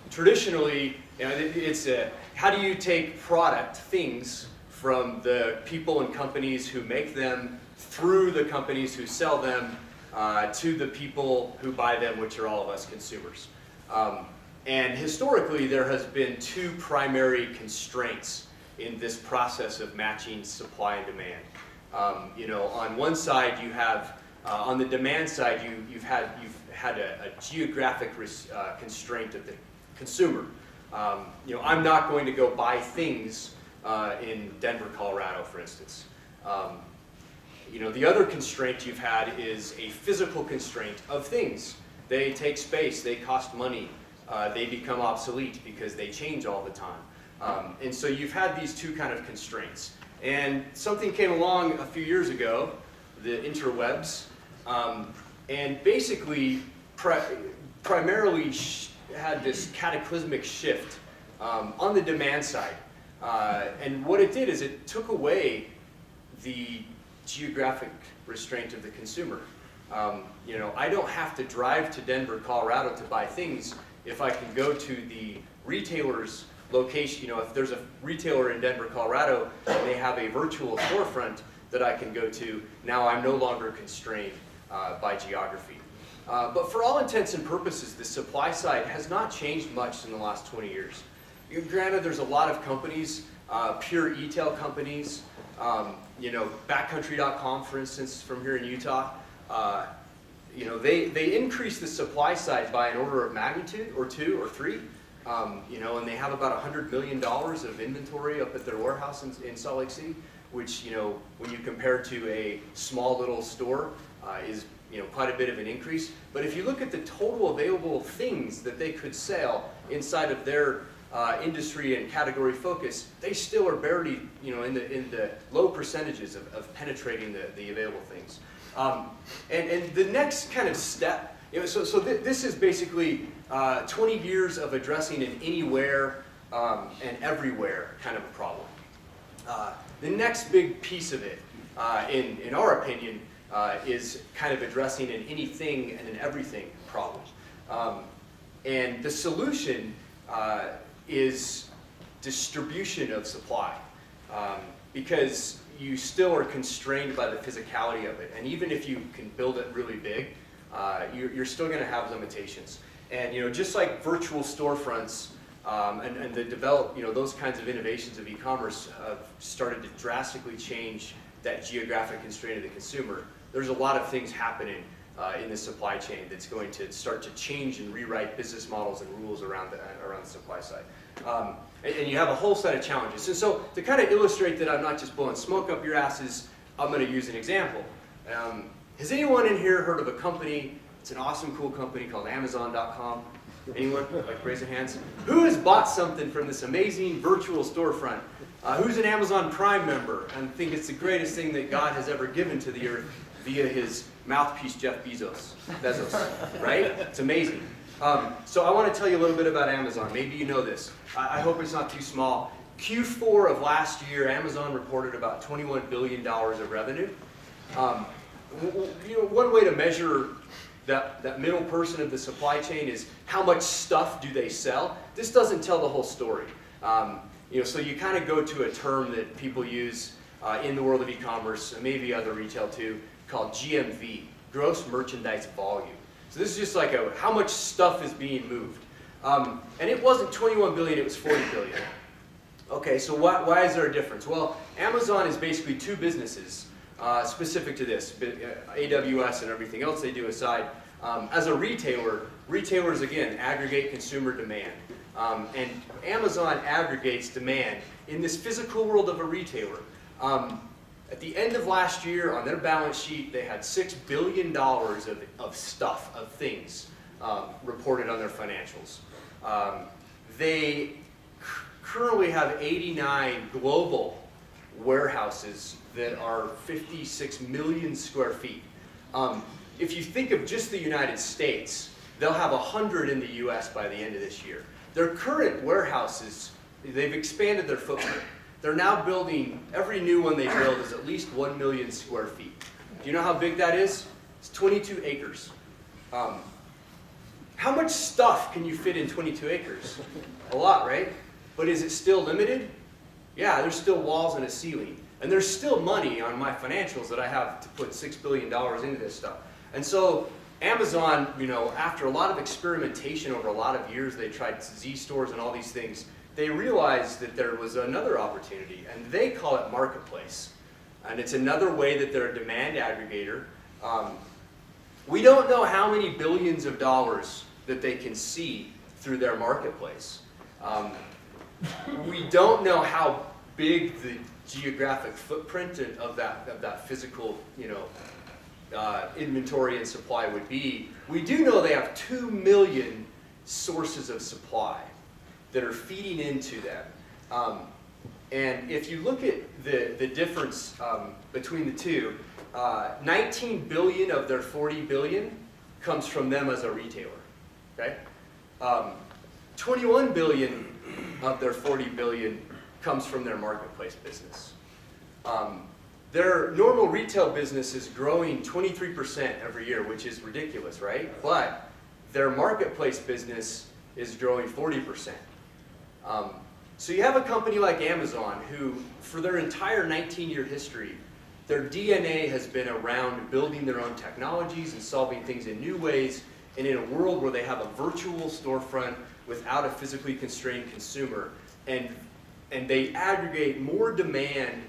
Traditionally, it's how do you take product, things, from the people and companies who make them, through the companies who sell them, to the people who buy them, which are all of us consumers. And historically, there has been 2 primary constraints in this process of matching supply and demand. On one side, you have, on the demand side, you've had a geographic constraint of the consumer. I'm not going to go buy things in Denver, Colorado, for instance. The other constraint you've had is a physical constraint of things. They take space, they cost money. they become obsolete because they change all the time. And so you've had these two kind of constraints. And something came along a few years ago, the interwebs, and basically primarily had this cataclysmic shift on the demand side. And what it did is it took away the geographic restraint of the consumer. I don't have to drive to Denver, Colorado to buy things if I can go to the retailer's location. If there's a retailer in Denver, Colorado, and they have a virtual storefront that I can go to, now I'm no longer constrained by geography. But for all intents and purposes, the supply side has not changed much in the last 20 years. Granted, there's a lot of companies, pure e-tail companies, backcountry.com, for instance, from here in Utah. They increase the supply side by an order of magnitude, or two, or three. And they have about $100 million of inventory up at their warehouse in Salt Lake City, which, when you compare to a small little store, is quite a bit of an increase. But if you look at the total available things that they could sell inside of their industry and category focus, they still are barely, in the low percentages of penetrating the available things. And the next kind of step, this is basically 20 years of addressing an anywhere and everywhere kind of a problem. The next big piece of it, in our opinion, is kind of addressing an anything and an everything problem. And the solution is distribution of supply, because you still are constrained by the physicality of it. And even if you can build it really big, you're still going to have limitations. And just like virtual storefronts and the those kinds of innovations of e-commerce have started to drastically change that geographic constraint of the consumer, there's a lot of things happening in the supply chain that's going to start to change and rewrite business models and rules around the supply side. And you have a whole set of challenges. And so to kind of illustrate that I'm not just blowing smoke up your asses, I'm going to use an example. Has anyone in here heard of a company? It's an awesome, cool company called Amazon.com. Anyone? Raise your hands. Who has bought something from this amazing virtual storefront? Who's an Amazon Prime member and think it's the greatest thing that God has ever given to the earth via his mouthpiece, Jeff Bezos, right? It's amazing. So I want to tell you a little bit about Amazon. Maybe you know this. I hope it's not too small. Q4 of last year, Amazon reported about $21 billion of revenue. One way to measure that middle person of the supply chain is how much stuff do they sell. This doesn't tell the whole story. So you kind of go to a term that people use in the world of e-commerce, and maybe other retail too, called GMV, gross merchandise volume. So this is just like how much stuff is being moved. And it wasn't 21 billion, it was 40 billion. Okay, so why is there a difference? Well, Amazon is basically two businesses specific to this, AWS and everything else they do aside. As a retailer, retailers, again, aggregate consumer demand. And Amazon aggregates demand in this physical world of a retailer. At the end of last year, on their balance sheet, they had $6 billion of stuff, of things, reported on their financials. They currently have 89 global warehouses that are 56 million square feet. If you think of just the United States, they'll have 100 in the US by the end of this year. Their current warehouses, they've expanded their footprint. They're now building, every new one they build is at least 1 million square feet. Do you know how big that is? It's 22 acres. How much stuff can you fit in 22 acres? A lot, right? But is it still limited? Yeah, there's still walls and a ceiling. And there's still money on my financials that I have to put $6 billion into this stuff. And so Amazon, after a lot of experimentation over a lot of years, they tried Z stores and all these things, they realized that there was another opportunity, and they call it marketplace. And it's another way that they're a demand aggregator. We don't know how many billions of dollars that they can see through their marketplace. We don't know how big the geographic footprint of that physical, inventory and supply would be. We do know they have 2 million sources of supply that are feeding into them. And if you look at the difference between the two, 19 billion of their 40 billion comes from them as a retailer. Okay? 21 billion of their 40 billion comes from their marketplace business. Their normal retail business is growing 23% every year, which is ridiculous, right? But their marketplace business is growing 40%. So you have a company like Amazon who, for their entire 19-year history, their DNA has been around building their own technologies and solving things in new ways, and in a world where they have a virtual storefront without a physically constrained consumer, and they aggregate more demand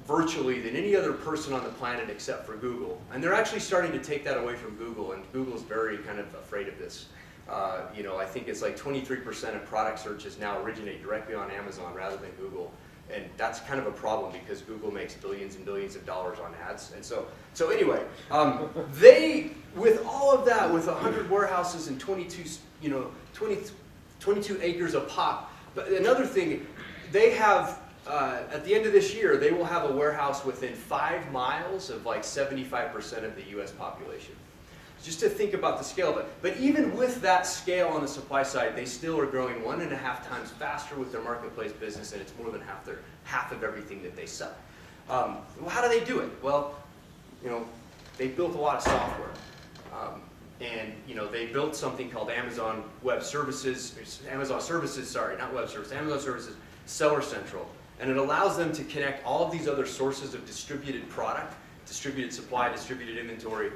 virtually than any other person on the planet except for Google. And they're actually starting to take that away from Google, and Google's very kind of afraid of this. I think it's like 23% of product searches now originate directly on Amazon rather than Google. And that's kind of a problem because Google makes billions and billions of dollars on ads. And so anyway, they, with all of that, with 100 warehouses and 22 acres a pop. But another thing, they have, at the end of this year, they will have a warehouse within 5 miles of like 75% of the US population. Just to think about the scale of it. But even with that scale on the supply side, they still are growing 1.5 times faster with their marketplace business, and it's more than half of everything that they sell. Well, how do they do it? Well, they built a lot of software. And they built something called Amazon Web Services, Amazon Services Seller Central. And it allows them to connect all of these other sources of distributed product, distributed supply, distributed inventory,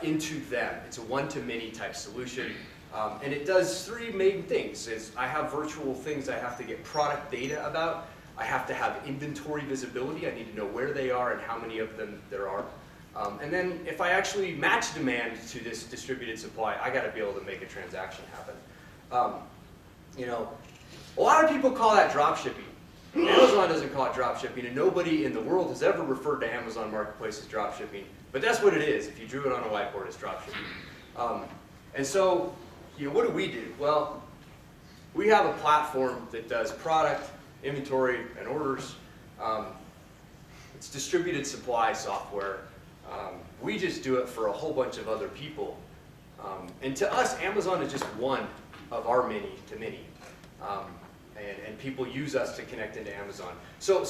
into them. It's a one-to-many type solution. And it does 3 main things. I have virtual things I have to get product data about. I have to have inventory visibility. I need to know where they are and how many of them there are. And then if I actually match demand to this distributed supply, I got to be able to make a transaction happen. A lot of people call that drop shipping. Amazon doesn't call it drop shipping, and nobody in the world has ever referred to Amazon Marketplace as drop shipping. But that's what it is. If you drew it on a whiteboard, it's drop shipping. And so, what do? Well, we have a platform that does product, inventory, and orders. It's distributed supply software. We just do it for a whole bunch of other people. And to us, Amazon is just one of our many to many. And people use us to connect into Amazon. So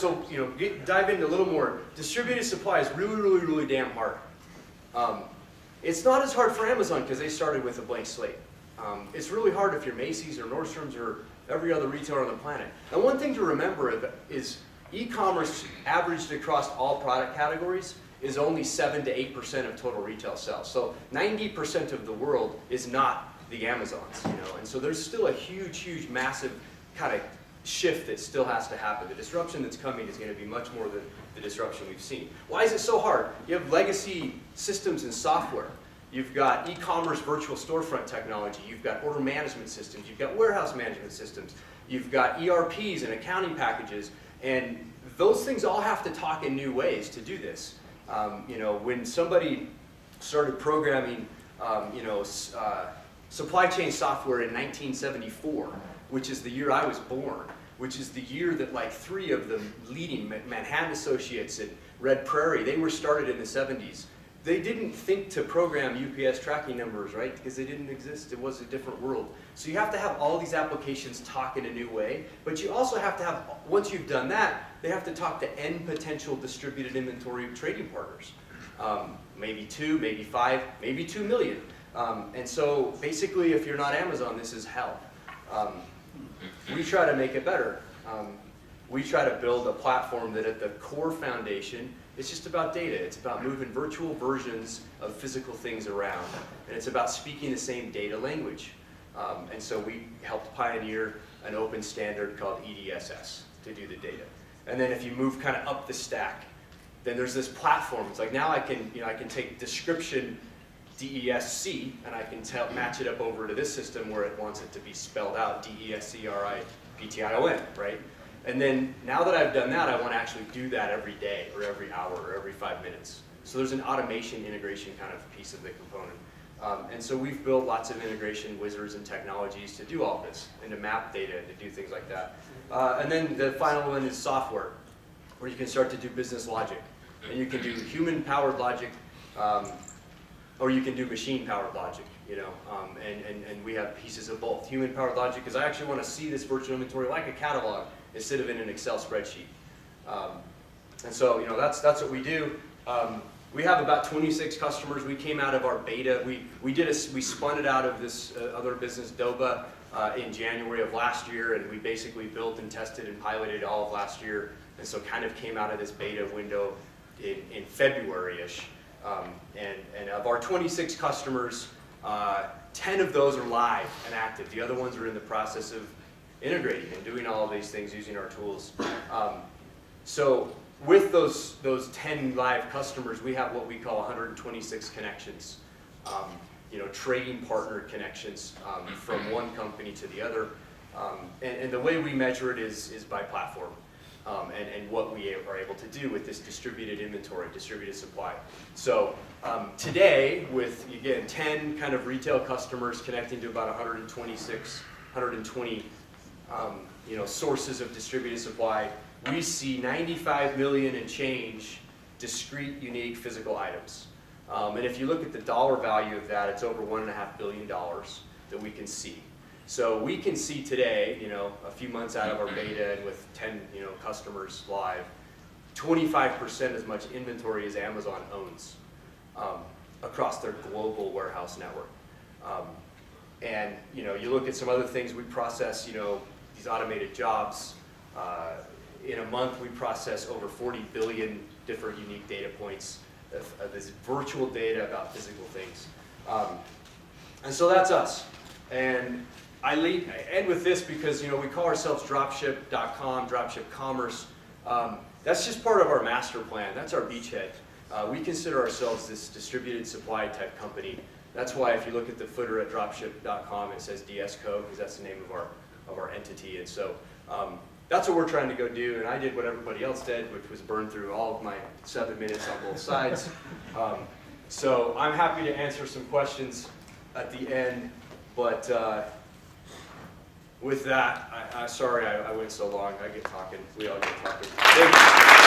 dive into a little more. Distributed supply is really, really, really damn hard. It's not as hard for Amazon because they started with a blank slate. It's really hard if you're Macy's or Nordstrom's or every other retailer on the planet. And one thing to remember is e-commerce averaged across all product categories is only 7 to 8% of total retail sales. So 90% of the world is not the Amazons, And so there's still a huge, huge, massive kind of shift that still has to happen. The disruption that's coming is going to be much more than the disruption we've seen. Why is it so hard? You have legacy systems and software. You've got e-commerce virtual storefront technology. You've got order management systems. You've got warehouse management systems. You've got ERPs and accounting packages. And those things all have to talk in new ways to do this. When somebody started programming, supply chain software in 1974, which is the year I was born, which is the year that like 3 of the leading Manhattan Associates and Red Prairie, they were started in the 70s. They didn't think to program UPS tracking numbers, right? Because they didn't exist. It was a different world. So you have to have all these applications talk in a new way, but you also have to have, once you've done that, they have to talk to end potential distributed inventory trading partners. Maybe 2, maybe 5, maybe 2 million. And so basically, if you're not Amazon, this is hell. We try to make it better. We try to build a platform that at the core foundation, it's just about data. It's about moving virtual versions of physical things around. And it's about speaking the same data language. And so we helped pioneer an open standard called EDSS to do the data. And then if you move kind of up the stack, then there's this platform. It's like now I can take description DESC, and I can match it up over to this system where it wants it to be spelled out, DESCRIPTION, right? And then now that I've done that, I want to actually do that every day or every hour or every 5 minutes. So there's an automation integration kind of piece of the component. And so we've built lots of integration wizards and technologies to do all this, and to map data, and to do things like that. And then the final one is software, where you can start to do business logic. And you can do human-powered logic, or you can do machine-powered logic, and we have pieces of both. Human-powered logic, because I actually want to see this virtual inventory like a catalog instead of in an Excel spreadsheet. And so, that's what we do. We have about 26 customers. We came out of our beta. We spun it out of this other business, Doba, in January of last year, and we basically built and tested and piloted all of last year, and so kind of came out of this beta window in February-ish. And of our 26 customers, 10 of those are live and active. The other ones are in the process of integrating and doing all of these things using our tools. So with those 10 live customers, we have what we call 126 connections, trading partner connections from one company to the other. And the way we measure it is by platform. And what we are able to do with this distributed inventory, distributed supply. So today, with, again, 10 kind of retail customers connecting to about 120 sources of distributed supply, we see 95 million and change discrete, unique physical items. And if you look at the dollar value of that, it's over $1.5 billion that we can see. So we can see today, a few months out of our beta and with 10, customers live, 25% as much inventory as Amazon owns across their global warehouse network. And you look at some other things we process, these automated jobs. In a month, we process over 40 billion different unique data points of this virtual data about physical things. And so that's us. And I end with this because we call ourselves dropship.com, dropship commerce. That's just part of our master plan. That's our beachhead. We consider ourselves this distributed supply type company. That's why if you look at the footer at dropship.com, it says DSCo, because that's the name of our entity. And so that's what we're trying to go do. And I did what everybody else did, which was burn through all of my 7 minutes on both sides. So I'm happy to answer some questions at the end. But with that, sorry I went so long. I get talking. We all get talking. Thank you.